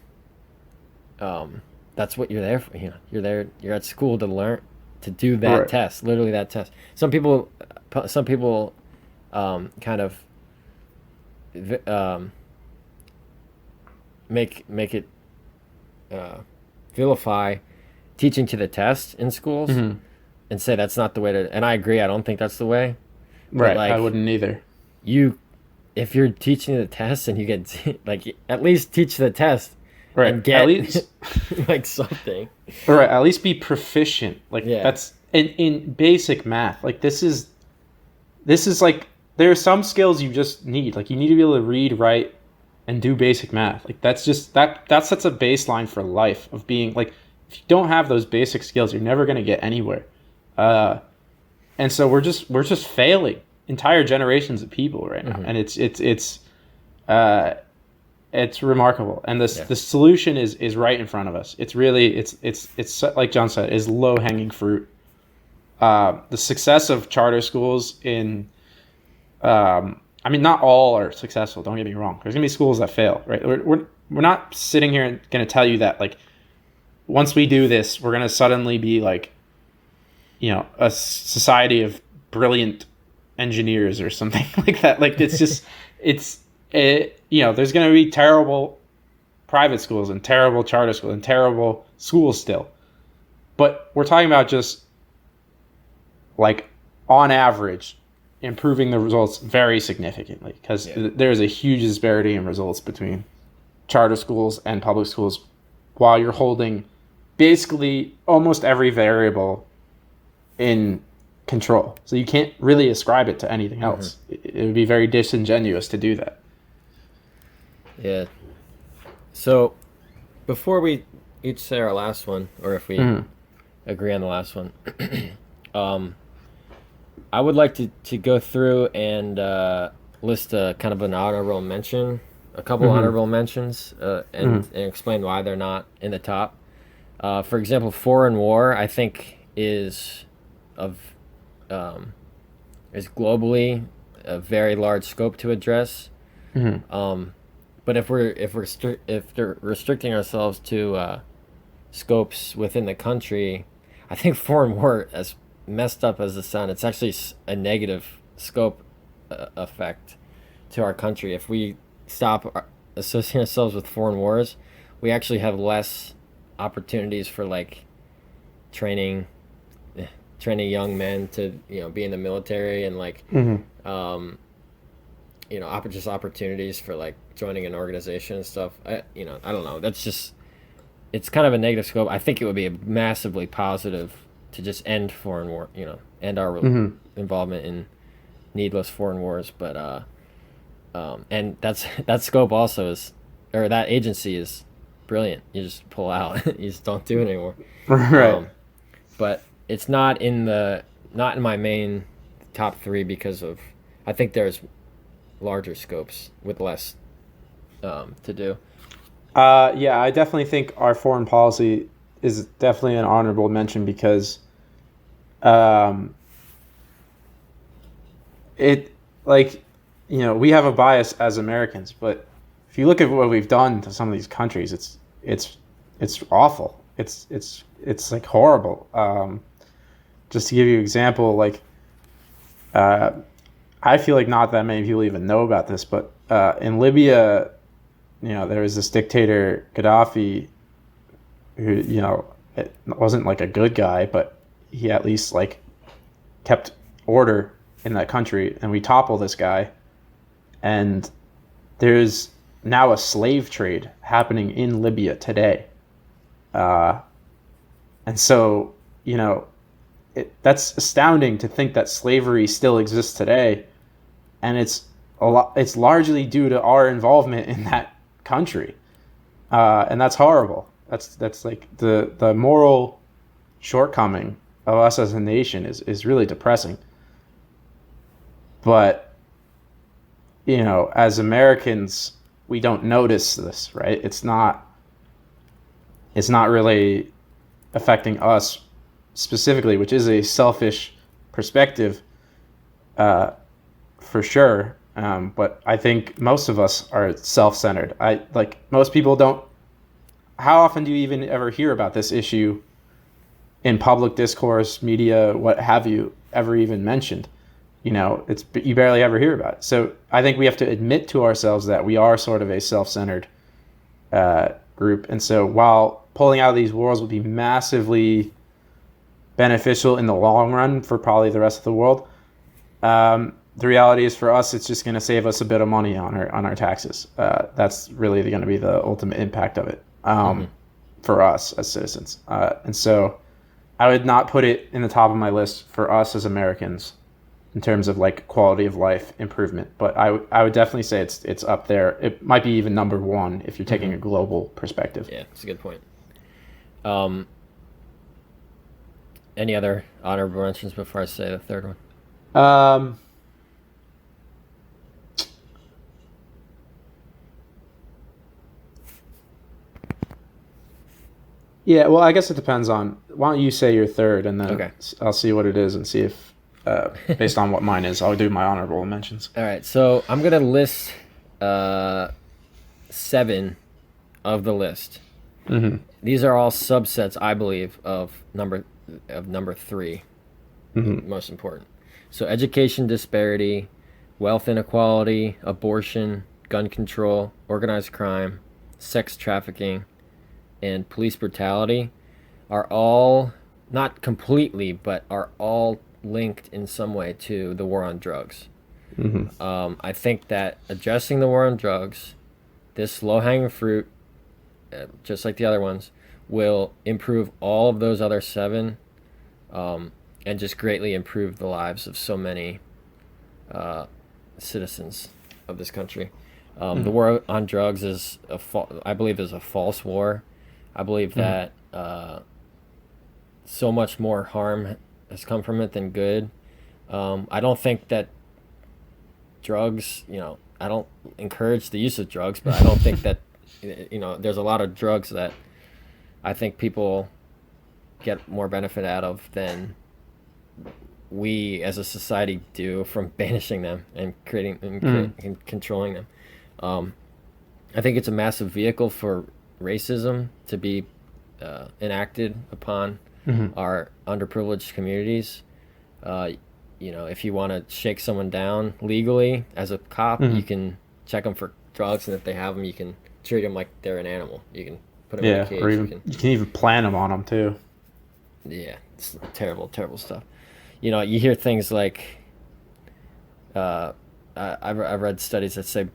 Speaker 2: that's what you're there for. You're at school to learn, to do that test, literally that test. Some people kind of make it vilify teaching to the test in schools, and say that's not the way to. And I agree. I don't think that's the way.
Speaker 1: Right. I wouldn't either.
Speaker 2: If you're teaching the test and you get like, at least teach the test.
Speaker 1: Right.
Speaker 2: And get
Speaker 1: at least
Speaker 2: like something.
Speaker 1: Right. At least be proficient. Like, that's in basic math. Like, this is like, there are some skills you just need. Like, you need to be able to read, write, and do basic math. Like, that sets a baseline for life of being like, if you don't have those basic skills, you're never going to get anywhere. And so we're just failing entire generations of people right now, and it's remarkable. And the solution is right in front of us. It's really it's like John said, is low hanging fruit. The success of charter schools in, I mean, not all are successful. Don't get me wrong. There's gonna be schools that fail, right? We're not sitting here and gonna tell you that, like, once we do this, we're gonna suddenly be like, a society of brilliant engineers or something like that. Like, it's just there's going to be terrible private schools and terrible charter schools and terrible schools still, but we're talking about just, like, on average, improving the results very significantly, because there's a huge disparity in results between charter schools and public schools, while you're holding basically almost every variable in control. So you can't really ascribe it to anything else. It would be very disingenuous to do that. Yeah.
Speaker 2: So before we each say our last one, or if we agree on the last one, I would like to go through and list a kind of an honorable mention, a couple honorable mentions, and explain why they're not in the top. For example, foreign war, I think, is globally a very large scope to address. But if they're restricting ourselves to scopes within the country, I think foreign war, as messed up as it sounds, it's actually a negative scope effect to our country. If we stop associating ourselves with foreign wars, we actually have less opportunities for, like, training young men to be in the military, and like just opportunities for, like, joining an organization and stuff. I don't know, it's kind of a negative scope. I think it would be massively positive to just end foreign war, end our involvement in needless foreign wars. But and that scope also is, or that agency is brilliant. You just pull out. You just don't do it anymore.
Speaker 1: Right.
Speaker 2: But it's not in my main top three, because of, I think there's larger scopes with less to do.
Speaker 1: I definitely think our foreign policy is definitely an honorable mention, because like, we have a bias as Americans, but if you look at what we've done to some of these countries, it's awful. It's like horrible. Just to give you an example, like, uh, I feel like not that many people even know about this, but in Libya, there was this dictator Gaddafi who, it wasn't like a good guy, but he at least like kept order in that country, and we topple this guy, and there's now a slave trade happening in Libya today, and so that's astounding to think that slavery still exists today, and it's largely due to our involvement in that country, and that's horrible. That's like the moral shortcoming of us as a nation is really depressing. But as Americans, we don't notice this, right? It's not really affecting us specifically, which is a selfish perspective, for sure. But I think most of us are self-centered. Most people don't. How often do you even ever hear about this issue in public discourse, media, what have you, ever even mentioned? You barely ever hear about it. So I think we have to admit to ourselves that we are sort of a self-centered group. And so while pulling out of these wars will be massively beneficial in the long run for probably the rest of the world, the reality is for us, it's just going to save us a bit of money on our taxes. That's really going to be the ultimate impact of it, for us as citizens. And so I would not put it in the top of my list for us as Americans in terms of like quality of life improvement, but I would definitely say it's up there. It might be even number one if you're taking a global perspective.
Speaker 2: Yeah, that's a good point. Any other honorable mentions before I say the third one?
Speaker 1: Yeah, well, I guess it depends on. Why don't you say your third, and then
Speaker 2: Okay.
Speaker 1: I'll see what it is and see if, based on what mine is, I'll do my honorable mentions.
Speaker 2: All right, so I'm gonna list 7 of the list.
Speaker 1: Mm-hmm.
Speaker 2: These are all subsets, I believe, of number 3, most important. So education disparity, wealth inequality, abortion, gun control, organized crime, sex trafficking, and police brutality are all, not completely, but are all linked in some way to the war on drugs. I think that addressing the war on drugs, this low-hanging fruit, just like the other ones, will improve all of those other 7, and just greatly improve the lives of so many citizens of this country. The war on drugs is I believe is a false war. I believe that so much more harm has come from it than good. I don't think that drugs, I don't encourage the use of drugs, but I don't think that, there's a lot of drugs that I think people get more benefit out of than we as a society do from banishing them and creating and controlling them. I think it's a massive vehicle for racism to be enacted upon our underprivileged communities. If you want to shake someone down legally as a cop, you can check them for drugs, and if they have them, you can treat them like they're an animal. You can put them in a cage.
Speaker 1: Or you can even plant them on them too.
Speaker 2: Yeah, it's terrible, terrible stuff. You hear things like, I've read studies that say,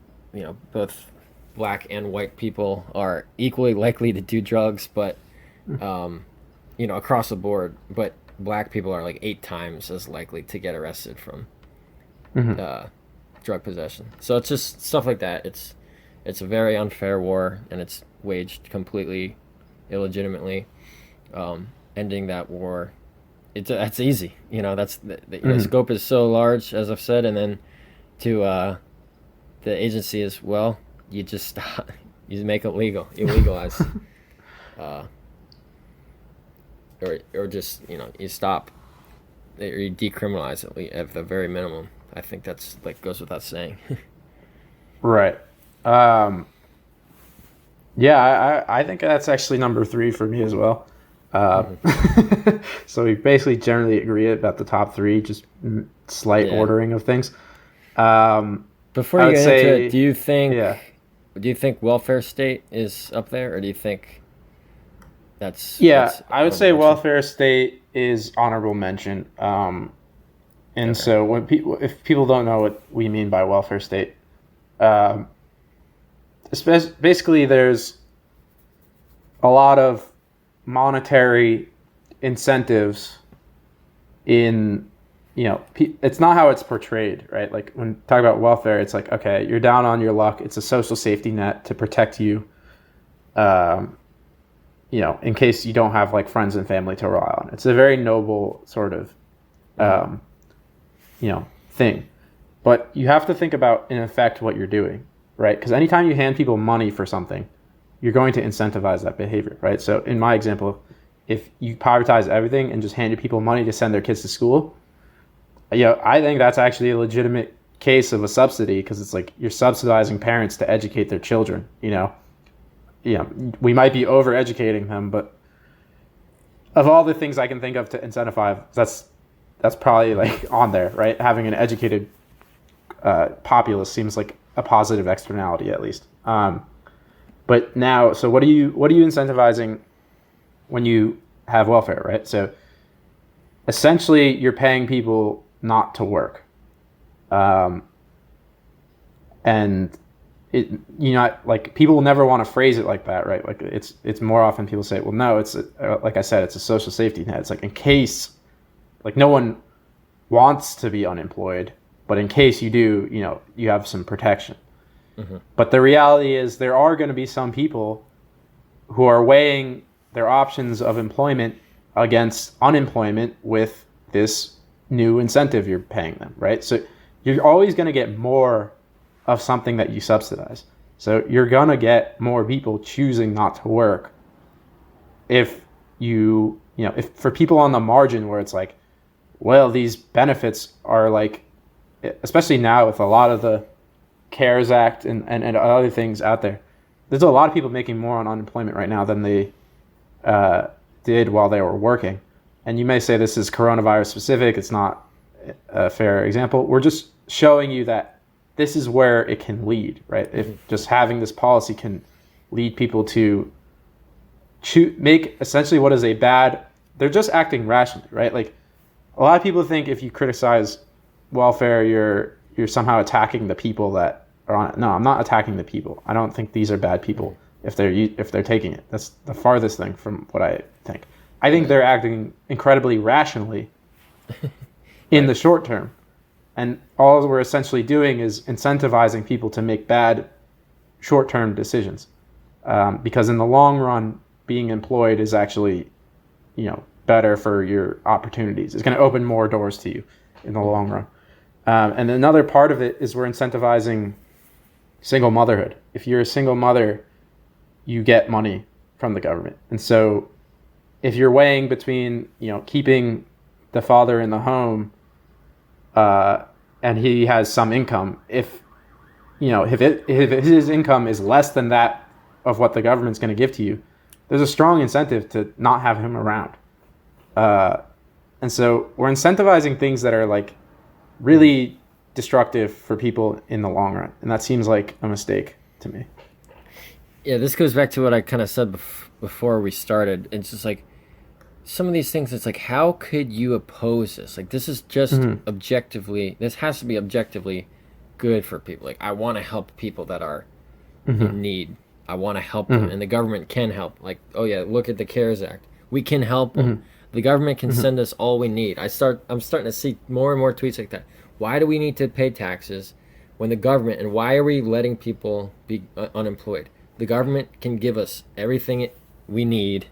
Speaker 2: both black and white people are equally likely to do drugs, but, across the board, but black people are like 8 times as likely to get arrested from drug possession. So it's just stuff like that. It's a very unfair war, and it's waged completely illegitimately. Ending that war, that's easy. That's the scope is so large, as I've said, and then to the agency is, well, you just stop, you make it legal, you legalize, or just you stop, or you decriminalize it at the very minimum. I think that's like goes without saying.
Speaker 1: Right. Yeah, I think that's actually number three for me as well. Uh,
Speaker 2: Hmm.
Speaker 1: so we basically generally agree about the top three, just slight
Speaker 2: Yeah.
Speaker 1: ordering of things. Um,
Speaker 2: Before
Speaker 1: I
Speaker 2: you
Speaker 1: would
Speaker 2: get into it,
Speaker 1: say, yeah,
Speaker 2: do you think welfare state is up there, or do you think
Speaker 1: yeah,
Speaker 2: that's
Speaker 1: I would
Speaker 2: honorable
Speaker 1: say
Speaker 2: mention?
Speaker 1: welfare state is honorable mention. And
Speaker 2: Okay.
Speaker 1: so if people don't know what we mean by welfare state, um, basically there's a lot of monetary incentives in it's not how it's portrayed, right? Like when talk about welfare, it's like, okay, you're down on your luck, it's a social safety net to protect you, um, in case you don't have like friends and family to rely on. It's a very noble sort of
Speaker 2: Hmm.
Speaker 1: um, thing, but you have to think about in effect what you're doing, right? Because anytime you hand people money for something, you're going to incentivize that behavior, right? So in my example, if you privatize everything and just handed people money to send their kids to school, I think that's actually a legitimate case of a subsidy, because it's like you're subsidizing parents to educate their children. We might be over educating them, but of all the things I can think of to incentivize, that's probably like on there, right? Having an educated populace seems like a positive externality at least. But now, so what are you incentivizing when you have welfare, right? So essentially, you're paying people not to work, um, and like people will never want to phrase it like that, right? Like it's more often people say, well, no, like I said, it's a social safety net. It's like in case, like no one wants to be unemployed, but in case you do, you have some protection.
Speaker 2: Hmm.
Speaker 1: But the reality is there are going to be some people who are weighing their options of employment against unemployment with this new incentive you're paying them, right? So you're always going to get more of something that you subsidize. So you're going to get more people choosing not to work if if for people on the margin where it's like, well, these benefits are like, especially now with a lot of the CARES Act and other things out there, there's a lot of people making more on unemployment right now than they did while they were working. And you may say this is coronavirus specific. It's not a fair example. We're just showing you that this is where it can lead, right? If
Speaker 2: Hmm.
Speaker 1: just having this policy can lead people to make essentially what is a bad, they're just acting rationally, right? Like a lot of people think if you criticize welfare, you're somehow attacking the people that are on it. No, I'm not attacking the people. I don't think these are bad people if they're taking it. That's the farthest thing from what I think. I think
Speaker 2: Right.
Speaker 1: they're acting incredibly rationally in
Speaker 2: Right.
Speaker 1: the short term, and all we're essentially doing is incentivizing people to make bad short-term decisions, because in the long run, being employed is actually better for your opportunities. It's going to open more doors to you in the
Speaker 2: Hmm.
Speaker 1: long run. And another part of it is we're incentivizing single motherhood. If you're a single mother, you get money from the government. And so if you're weighing between, keeping the father in the home, uh, and he has some income, if his income is less than that of what the government's going to give to you, there's a strong incentive to not have him around. Uh, and so we're incentivizing things that are like
Speaker 2: Hmm.
Speaker 1: really destructive for people in the long run, and that seems like a mistake to me.
Speaker 2: Yeah, this goes back to what I kind of said before we started. It's just like some of these things. It's like, how could you oppose this? Like, this is just
Speaker 1: Mm-hmm.
Speaker 2: objectively. This has to be objectively good for people. Like, I want to help people that are
Speaker 1: Mm-hmm.
Speaker 2: in need. I want to help them,
Speaker 1: Mm-hmm.
Speaker 2: and the government can help. Like, oh yeah, look at the CARES Act. We can help them.
Speaker 1: Mm-hmm.
Speaker 2: The government can
Speaker 1: Mm-hmm.
Speaker 2: send us all we need. I'm starting to see more and more tweets like that. Why do we need to pay taxes when the government, and why are we letting people be unemployed? The government can give us everything we need,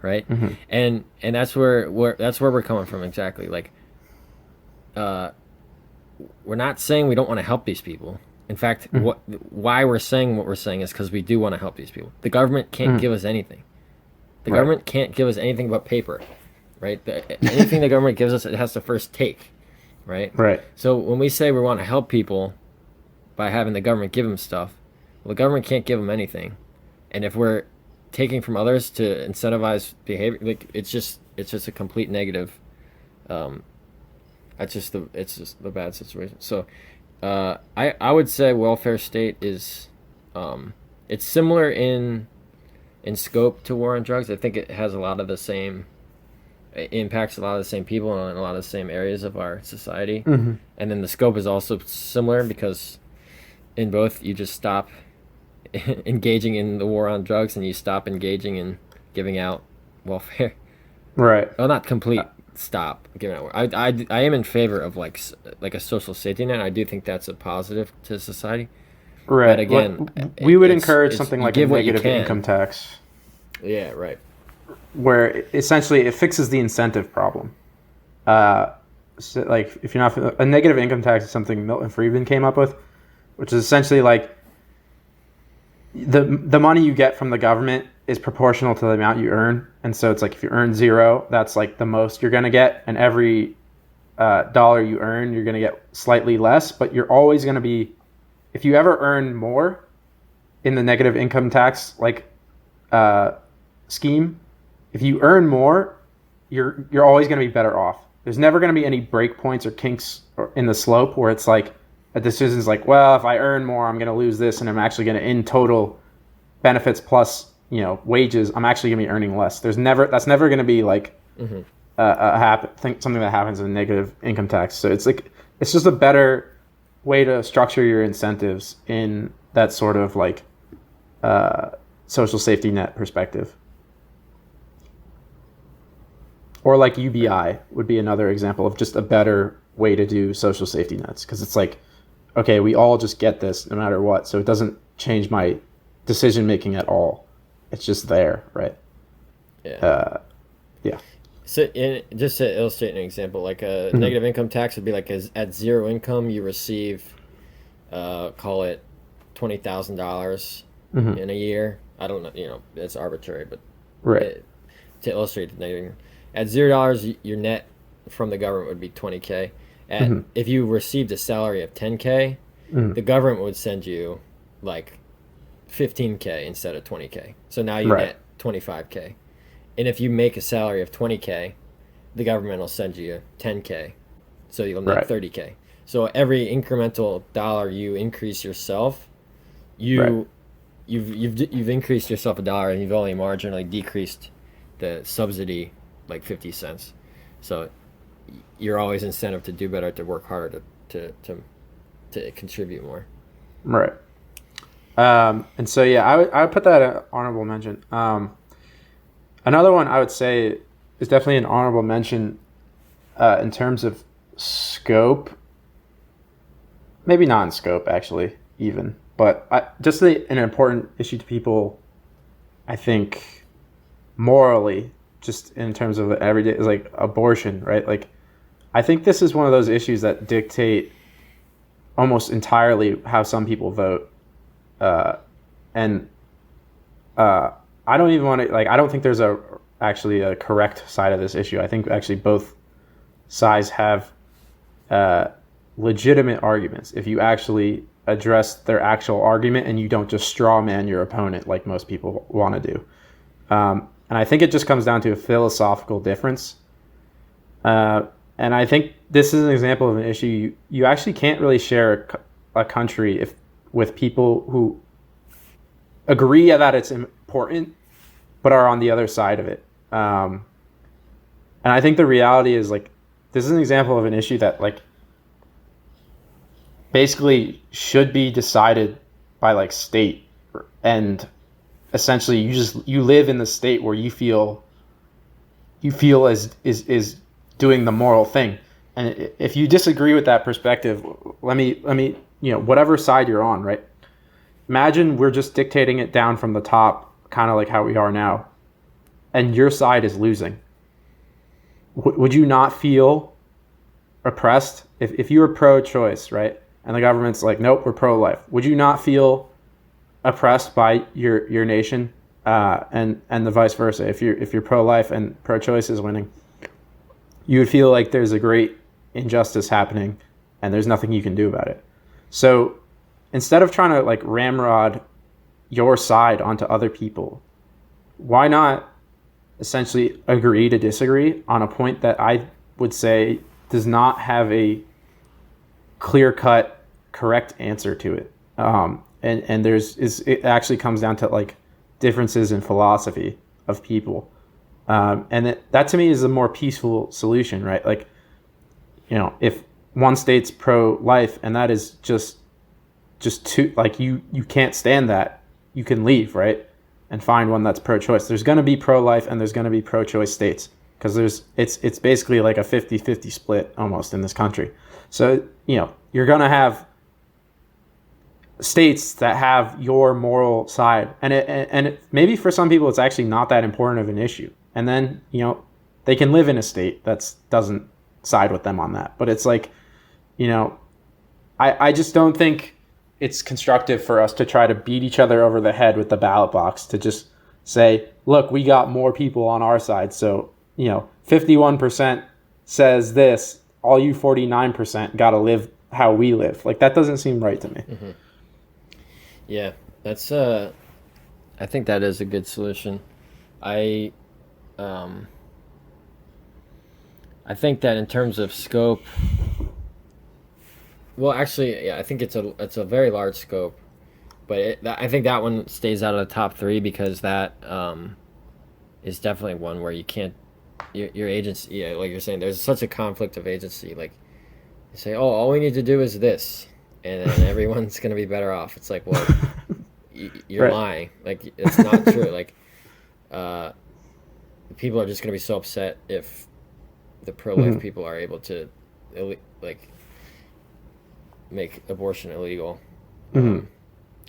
Speaker 2: right?
Speaker 1: Mm-hmm.
Speaker 2: And that's where we're coming from exactly. Like, uh, we're not saying we don't want to help these people. In fact, why we're saying what we're saying is because we do want to help these people. The government can't
Speaker 1: Mm-hmm.
Speaker 2: give us anything. The
Speaker 1: Right.
Speaker 2: government can't give us anything but paper, right? Anything the government gives us, it has to first take. right?
Speaker 1: Right.
Speaker 2: So when we say we want to help people by having the government give them stuff, well, the government can't give them anything, and if we're taking from others to incentivize behavior, like it's just a complete negative. Um, it's just the bad situation. So, I would say welfare state is, it's similar in scope to war on drugs. I think it has a lot of the same, it impacts a lot of the same people in a lot of the same areas of our society.
Speaker 1: Mm-hmm.
Speaker 2: And then the scope is also similar because in both you just stop engaging in the war on drugs and you stop engaging in giving out welfare.
Speaker 1: Right.
Speaker 2: Well, not complete stop giving out. I am in favor of like a social safety net. I do think that's a positive to society.
Speaker 1: Right.
Speaker 2: But again,
Speaker 1: we would encourage something like a
Speaker 2: give what you
Speaker 1: negative
Speaker 2: can.
Speaker 1: income tax,
Speaker 2: Yeah, right.
Speaker 1: where essentially it fixes the incentive problem. So like if you're not a negative income tax is something Milton Friedman came up with, which is essentially like the money you get from the government is proportional to the amount you earn, and so it's like if you earn zero, that's like the most you're gonna get, and every dollar you earn, you're gonna get slightly less, but you're always gonna be, if you ever earn more in the negative income tax like scheme, if you earn more, you're always gonna be better off. There's never gonna be any break points or kinks in the slope where it's like a decision's like, well, if I earn more, I'm going to lose this, and I'm actually going to, in total benefits plus, wages, I'm actually going to be earning less. That's never going to be like
Speaker 2: Mm-hmm.
Speaker 1: something that happens in negative income tax. So it's like, it's just a better way to structure your incentives in that sort of like social safety net perspective. Or like UBI would be another example of just a better way to do social safety nets, because it's like, okay, we all just get this no matter what, so it doesn't change my decision making at all. It's just there, right?
Speaker 2: Yeah.
Speaker 1: Yeah.
Speaker 2: So, just to illustrate an example, like a negative income tax would be like at zero income, you receive, call it $20,000 in a year. I don't know, it's arbitrary, but
Speaker 1: Right.
Speaker 2: To illustrate the negative, at $0, your net from the government would be $20K. If you received a salary of $10K, the government would send you like $15K instead of $20K. So now you
Speaker 1: Right.
Speaker 2: net $25K. And if you make a salary of $20K, the government will send you $10K. So you'll net
Speaker 1: Right.
Speaker 2: $30K. So every incremental dollar you increase yourself, you've increased yourself $1 and you've only marginally decreased the subsidy like 50 cents. So you're always incentive to do better, to work harder, to contribute more.
Speaker 1: Right. And so, yeah, I would put that at honorable mention. Another one I would say is definitely an honorable mention in terms of scope. Maybe not in scope, actually, even. But just an important issue to people, I think, morally, just in terms of everyday, is like abortion, right? Like, I think this is one of those issues that dictate almost entirely how some people vote. I don't even want to, like, I don't think there's actually a correct side of this issue. I think actually both sides have legitimate arguments if you actually address their actual argument and you don't just straw man your opponent like most people want to do. And I think it just comes down to a philosophical difference. And I think this is an example of an issue you actually can't really share a country with people who agree that it's important but are on the other side of it. And I think the reality is, like, this is an example of an issue that, like, basically should be decided by, like, state, and essentially you live in the state where you feel is doing the moral thing. And if you disagree with that perspective, let me whatever side you're on, right? Imagine we're just dictating it down from the top, kind of like how we are now, and your side is losing. Would you not feel oppressed if you were pro-choice, right? And the government's like, nope, we're pro-life. Would you not feel oppressed by your nation, and the vice versa? If you're pro-life and pro-choice is winning, you would feel like there's a great injustice happening, and there's nothing you can do about it. So instead of trying to like ramrod your side onto other people, why not essentially agree to disagree on a point that I would say does not have a clear-cut correct answer to it. And it actually comes down to like differences in philosophy of people. And that to me is a more peaceful solution, right? Like, if one state's pro-life and that is just too, like, you can't stand that, you can leave, right? And find one that's pro-choice. There's going to be pro-life and there's going to be pro-choice states, because it's basically like a 50-50 split almost in this country. So, you're going to have states that have your moral side, and maybe for some people it's actually not that important of an issue, and then they can live in a state that doesn't side with them on that. But it's like, I just don't think it's constructive for us to try to beat each other over the head with the ballot box, to just say, look, we got more people on our side, so 51% says this, all you 49% got to live how we live. Like, that doesn't seem right to me.
Speaker 2: Mm-hmm. Yeah, that's I think that is a good solution. I think that in terms of scope, well, actually, yeah, I think it's a very large scope, but I think that one stays out of the top 3, because that is definitely one where you can't, your agency, yeah, like you're saying, there's such a conflict of agency. Like, you say, oh, all we need to do is this, and then everyone's going to be better off. It's like, well, you're
Speaker 1: right.
Speaker 2: lying. Like, it's not true. Like, people are just going to be so upset if the pro-life people are able to, like, make abortion illegal. And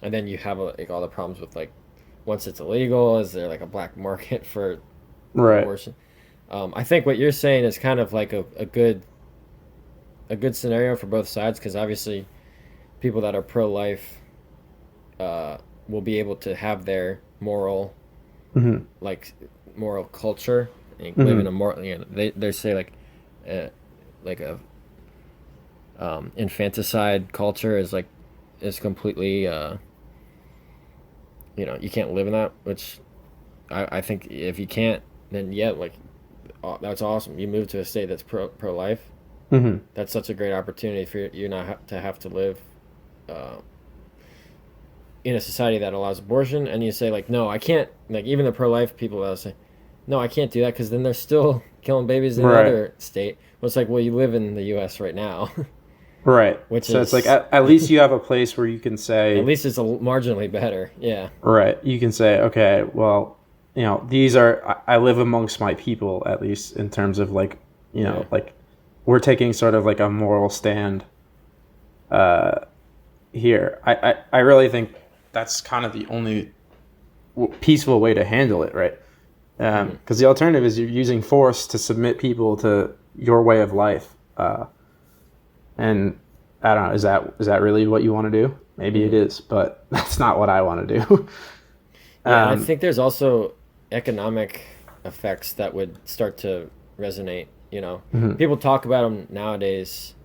Speaker 2: then you have like all the problems with, like, once it's illegal, is there like a black market for abortion? I think what you're saying is kind of like a good scenario for both sides, because obviously people that are pro-life will be able to have their moral moral culture and live in a moral, they say like a infanticide culture is completely you can't live in that, which I think if you can't, then that's awesome. You move to a state that's pro-life. That's such a great opportunity for you not to have to live in a society that allows abortion. And you say, like, no, I can't. Like, even the pro-life people will say, no, I can't do that, because then they're still killing babies in another state. Well, it's like, well, you live in the U.S. right now.
Speaker 1: Right. So it's like, at least you have a place where you can say,
Speaker 2: at least it's marginally better. Yeah.
Speaker 1: Right. You can say, okay, well, these are, I live amongst my people, at least in terms of like, like, we're taking sort of like a moral stand here. I really think that's kind of the only peaceful way to handle it, right? Because the alternative is you're using force to submit people to your way of life. And I don't know, is that really what you want to do? Maybe it is, but that's not what I want to do.
Speaker 2: I think there's also economic effects that would start to resonate. People talk about them nowadays,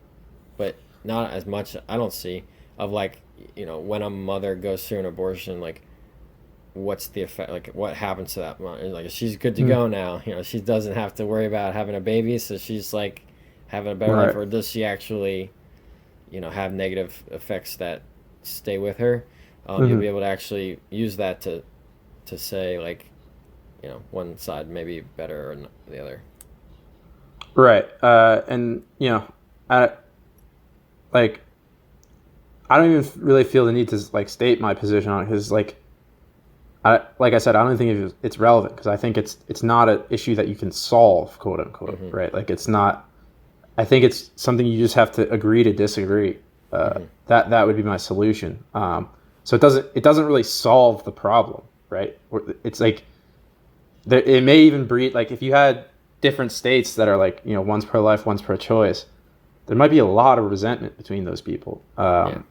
Speaker 2: but not as much. I don't see of, like, when a mother goes through an abortion, like, what's the effect? Like, what happens to that mother? Like, she's good to go now. She doesn't have to worry about having a baby, so she's like having a better life. Or does she actually, have negative effects that stay with her? You'll be able to actually use that to say, like, one side may be better or the other.
Speaker 1: Right. And I don't even really feel the need to like state my position on it, because like I said, I don't think it's relevant, because I think it's not an issue that you can solve, quote unquote, right? Like, it's not. I think it's something you just have to agree to disagree. That would be my solution. So it doesn't really solve the problem, right? It's like it may even breed, like, if you had different states that are like, one's pro-life, one's pro-choice, there might be a lot of resentment between those people. And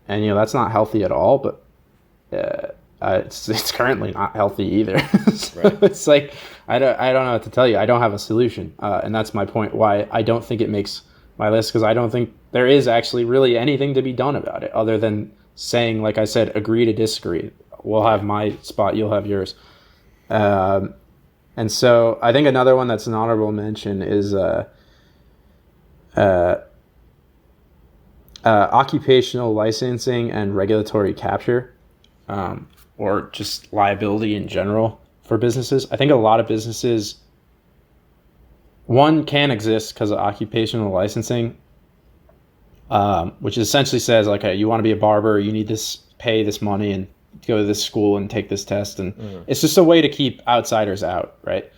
Speaker 1: that's not healthy at all, but it's currently not healthy either. So it's like, I don't know what to tell you. I don't have a solution. And that's my point, why I don't think it makes my list because I don't think there is actually really anything to be done about it other than saying, like I said, agree to disagree. We'll have my spot, you'll have yours. And so I think another one that's an honorable mention is occupational licensing and regulatory capture, or just liability in general for businesses. I think a lot of businesses, one, can exist because of occupational licensing, which essentially says, like, hey, you want to be a barber, you need this, pay this money and go to this school and take this test. And it's just a way to keep outsiders out, right?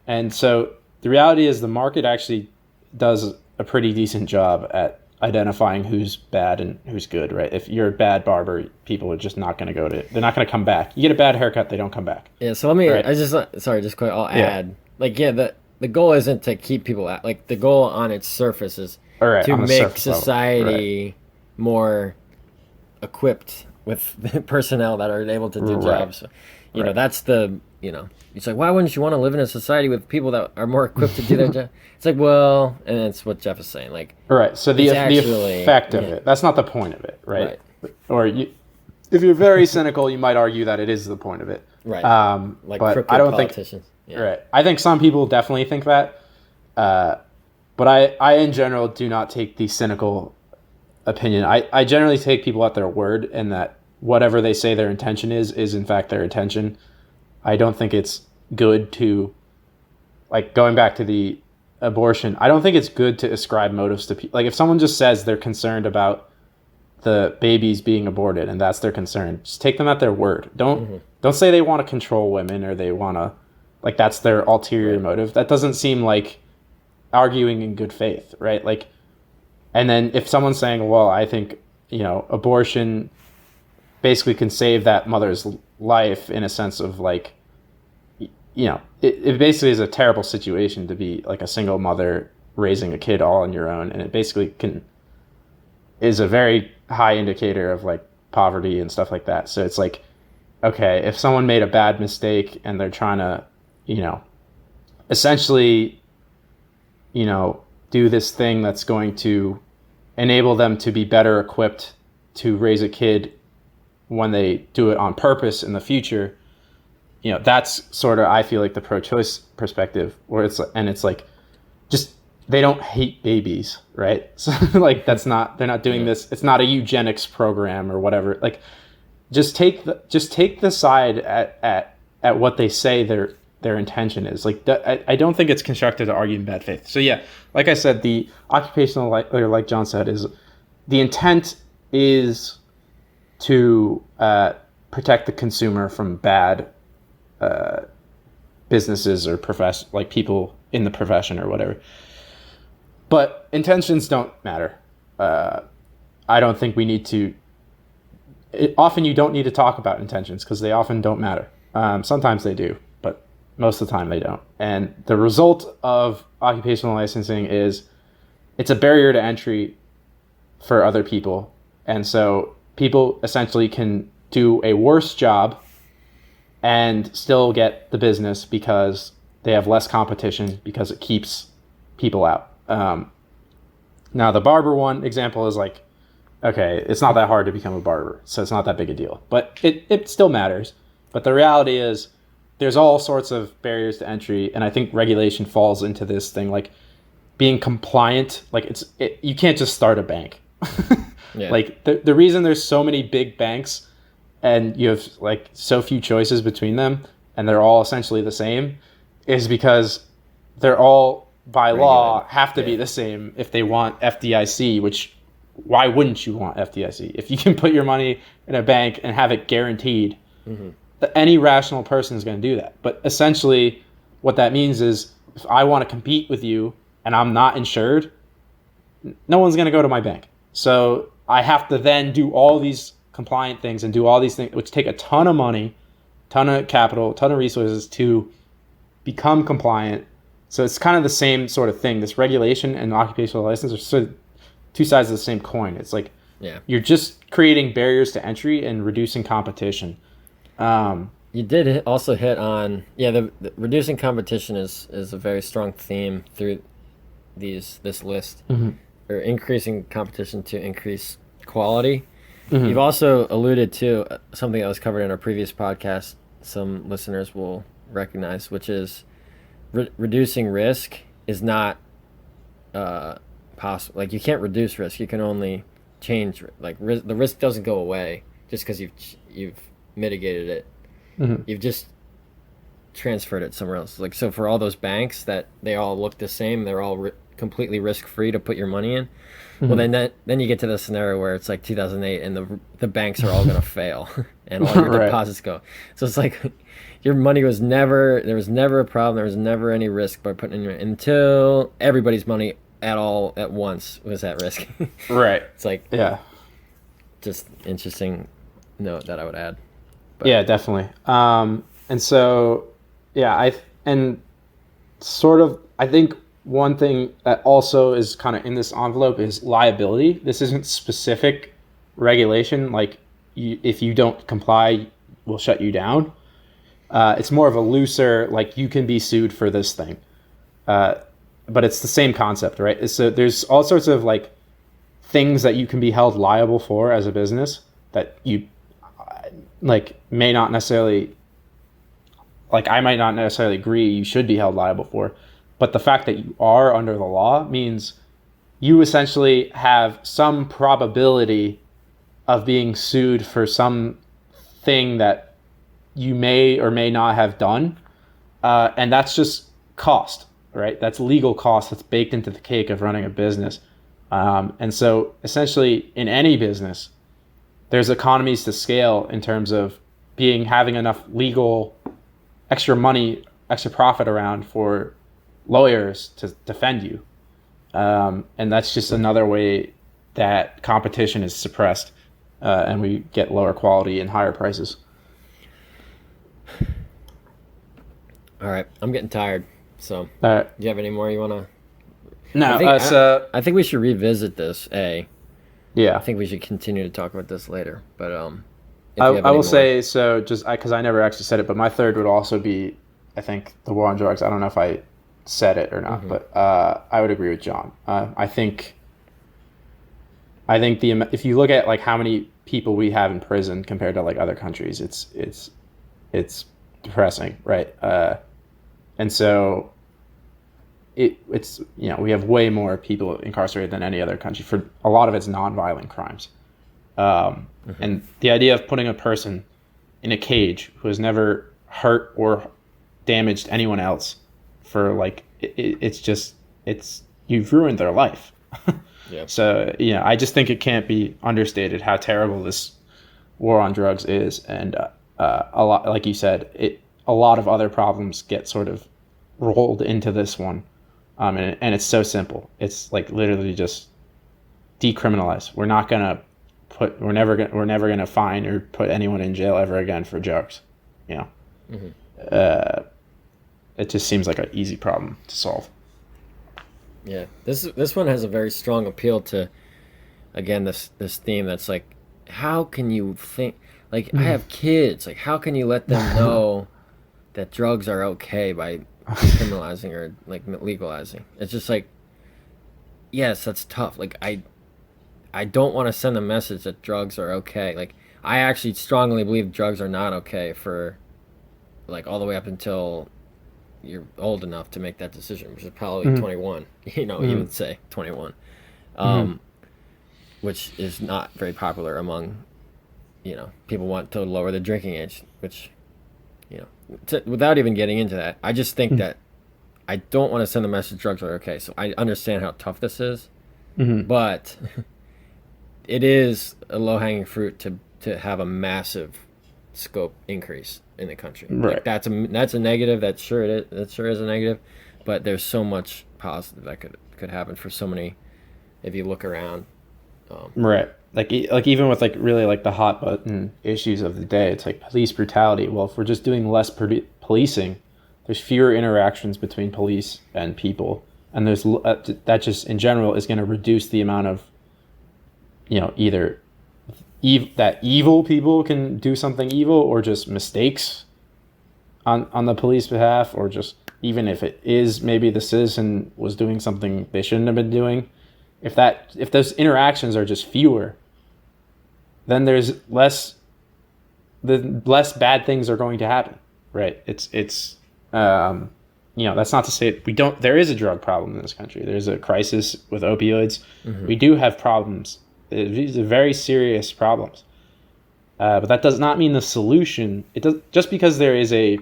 Speaker 1: And so the reality is the market actually does a pretty decent job at identifying who's bad and who's good, right? If you're a bad barber, people are just not going to they're not going to come back. You get a bad haircut, they don't come back.
Speaker 2: Yeah, so let me,
Speaker 1: right?
Speaker 2: just quick, I'll add, the goal isn't to keep people out. Like, the goal on its surface is to make society more equipped with personnel that are able to do jobs. You know, that's the, it's like, why wouldn't you want to live in a society with people that are more equipped to do their job? It's like, well, and that's what Jeff is saying. Like,
Speaker 1: right. So the effect of it, that's not the point of it, right? Or if you're very cynical, you might argue that it is the point of it.
Speaker 2: Right.
Speaker 1: Like, but I don't
Speaker 2: politicians.
Speaker 1: think, right. I think some people definitely think that. But I in general do not take the cynical opinion. I generally take people at their word, and that whatever they say their intention is in fact their intention. I don't think it's good to, like, going back to the abortion, I don't think it's good to ascribe motives to people. Like, if someone just says they're concerned about the babies being aborted and that's their concern, just take them at their word. Don't say they want to control women or they want to, like, that's their ulterior motive. That doesn't seem like arguing in good faith, right? Like, and then if someone's saying, well, I think, abortion basically can save that mother's life in a sense of, like, it basically is a terrible situation to be like a single mother raising a kid all on your own, and it basically is a very high indicator of, like, poverty and stuff like that. So it's like, okay, if someone made a bad mistake and they're trying to, essentially, do this thing that's going to enable them to be better equipped to raise a kid when they do it on purpose in the future, that's sort of, I feel like, the pro-choice perspective, where it's like, just, they don't hate babies, right? So, like, they're not doing this. It's not a eugenics program or whatever. Like, just take the side at what they say their intention is. Like, I don't think it's constructive to argue in bad faith. So yeah, like I said, the occupational, like John said, is the intent is to protect the consumer from bad businesses or like people in the profession or whatever. But intentions don't matter. I don't think we need to. Often you don't need to talk about intentions because they often don't matter. Sometimes they do, but most of the time they don't. And the result of occupational licensing is it's a barrier to entry for other people. And so people essentially can do a worse job and still get the business because they have less competition, because it keeps people out. Now, the barber one example is like, okay, it's not that hard to become a barber, so it's not that big a deal. But it still matters. But the reality is there's all sorts of barriers to entry, and I think regulation falls into this thing, like being compliant. Like, you can't just start a bank. Yeah. Like, the reason there's so many big banks and you have, like, so few choices between them and they're all essentially the same is because they're all, by law, have to be the same if they want FDIC, which, why wouldn't you want FDIC? If you can put your money in a bank and have it guaranteed, any rational person is going to do that. But essentially what that means is if I want to compete with you and I'm not insured, no one's going to go to my bank. So I have to then do all these compliant things and do all these things, which take a ton of money, ton of capital, ton of resources to become compliant. So it's kind of the same sort of thing. This regulation and occupational license are sort of two sides of the same coin. It's like, you're just creating barriers to entry and reducing competition.
Speaker 2: You did also hit on, the reducing competition is a very strong theme through this list,
Speaker 1: Mm-hmm.
Speaker 2: or increasing competition to increase quality.
Speaker 1: Mm-hmm.
Speaker 2: You've also alluded to something that was covered in our previous podcast. Some listeners will recognize, which is reducing risk is not possible. Like, you can't reduce risk. You can only change. Like, the risk doesn't go away just because you've mitigated it.
Speaker 1: Mm-hmm.
Speaker 2: You've just transferred it somewhere else. Like, so for all those banks that they all look the same, they're all completely risk free to put your money in. Well, then you get to the scenario where it's like 2008, and the banks are all going to fail, and all your
Speaker 1: Right.
Speaker 2: deposits go. So it's like your money there was never a problem, there was never any risk by putting in until everybody's money at once was at risk.
Speaker 1: Right.
Speaker 2: It's like,
Speaker 1: Yeah.
Speaker 2: just interesting note that I would add.
Speaker 1: But. Yeah, definitely. And so, yeah, I think one thing that also is kind of in this envelope is liability. This isn't specific regulation. Like, if you don't comply, we'll shut you down. It's more of a looser, like, you can be sued for this thing. But it's the same concept, right? So there's all sorts of, like, things that you can be held liable for as a business that you, like, may not necessarily, like, I might not necessarily agree you should be held liable for. But the fact that you are under the law means you essentially have some probability of being sued for some thing that you may or may not have done. And that's just cost, right? That's legal cost that's baked into the cake of running a business. And so essentially in any business, there's economies to scale in terms of having enough legal extra money, extra profit around for lawyers to defend you. And that's just another way that competition is suppressed, and we get lower quality and higher prices.
Speaker 2: All right, I'm getting tired. So,
Speaker 1: Do
Speaker 2: you have any more you want to?
Speaker 1: No,
Speaker 2: I think we should revisit this.
Speaker 1: Yeah.
Speaker 2: I think we should continue to talk about this later. But
Speaker 1: I will say, so just because I never actually said it, but my third would also be, I think, the war on drugs. I don't know if I said it or not,
Speaker 2: Mm-hmm.
Speaker 1: but I would agree with John. I think if you look at, like, how many people we have in prison compared to, like, other countries, it's depressing, right? And so it's we have way more people incarcerated than any other country. For a lot of it's nonviolent crimes. And the idea of putting a person in a cage who has never hurt or damaged anyone else for, like, you've ruined their life.
Speaker 2: Yeah.
Speaker 1: So, I just think it can't be understated how terrible this war on drugs is. And a lot, like you said, a lot of other problems get sort of rolled into this one. And it's so simple. It's like literally just decriminalize. We're never gonna fine or put anyone in jail ever again for drugs. It just seems like an easy problem to solve.
Speaker 2: Yeah, this one has a very strong appeal to, again, this theme that's like, how can you think, like, I have kids, like, how can you let them know that drugs are okay by decriminalizing or, like, legalizing? It's just like, yes, that's tough. Like, I don't want to send a message that drugs are okay. Like, I actually strongly believe drugs are not okay for, like, all the way up until you're old enough to make that decision, which is probably 21, even say 21, which is not very popular among, people want to lower the drinking age, which, without even getting into that, I just think that I don't want to send the message drugs are okay. So I understand how tough this is, but it is a low-hanging fruit to have a massive scope increase in the country.
Speaker 1: Right.
Speaker 2: Like, that's a negative. That sure is a negative, but there's so much positive that could happen for so many. If you look around,
Speaker 1: right, like even with, like, really, like, the hot button issues of the day, it's like police brutality. Well, if we're just doing less policing, there's fewer interactions between police and people, and there's that just in general is going to reduce the amount of either that evil people can do something evil, or just mistakes on the police behalf, or just even if it is maybe the citizen was doing something they shouldn't have been doing, if those interactions are just fewer, then there's less bad things are going to happen, right? It's that's not to say there is a drug problem in this country. There's a crisis with opioids. We do have problems. These are very serious problems. But that does not mean the solution. Just because there is a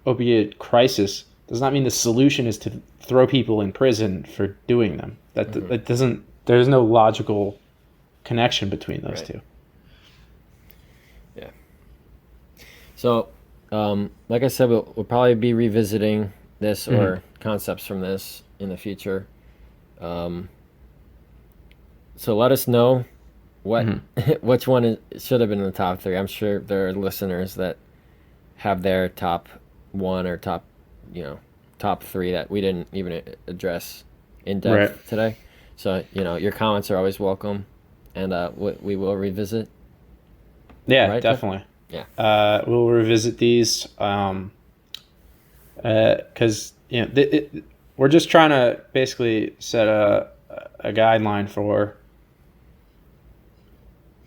Speaker 1: opiate crisis does not mean the solution is to throw people in prison for doing them. That doesn't. There's no logical connection between those two.
Speaker 2: Yeah. So, like I said, we'll probably be revisiting this or concepts from this in the future. So let us know which one should have been in the top 3. I'm sure there are listeners that have their top 1 or top 3 that we didn't even address in depth today. So, your comments are always welcome, and we will revisit.
Speaker 1: Yeah,
Speaker 2: right,
Speaker 1: definitely.
Speaker 2: Jeff?
Speaker 1: Yeah. We'll revisit these because we're just trying to basically set a guideline for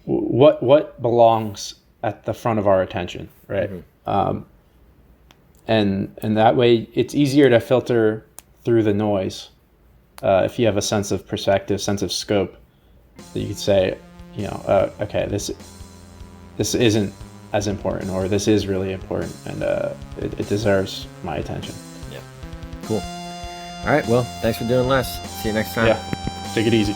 Speaker 1: what belongs at the front of our attention, right? And that way it's easier to filter through the noise if you have a sense of perspective, sense of scope, that you could say, okay, this isn't as important, or this is really important, and it deserves my attention.
Speaker 2: Yeah. Cool. All right. Well, thanks for doing less. See you next time.
Speaker 1: Yeah. Take it easy.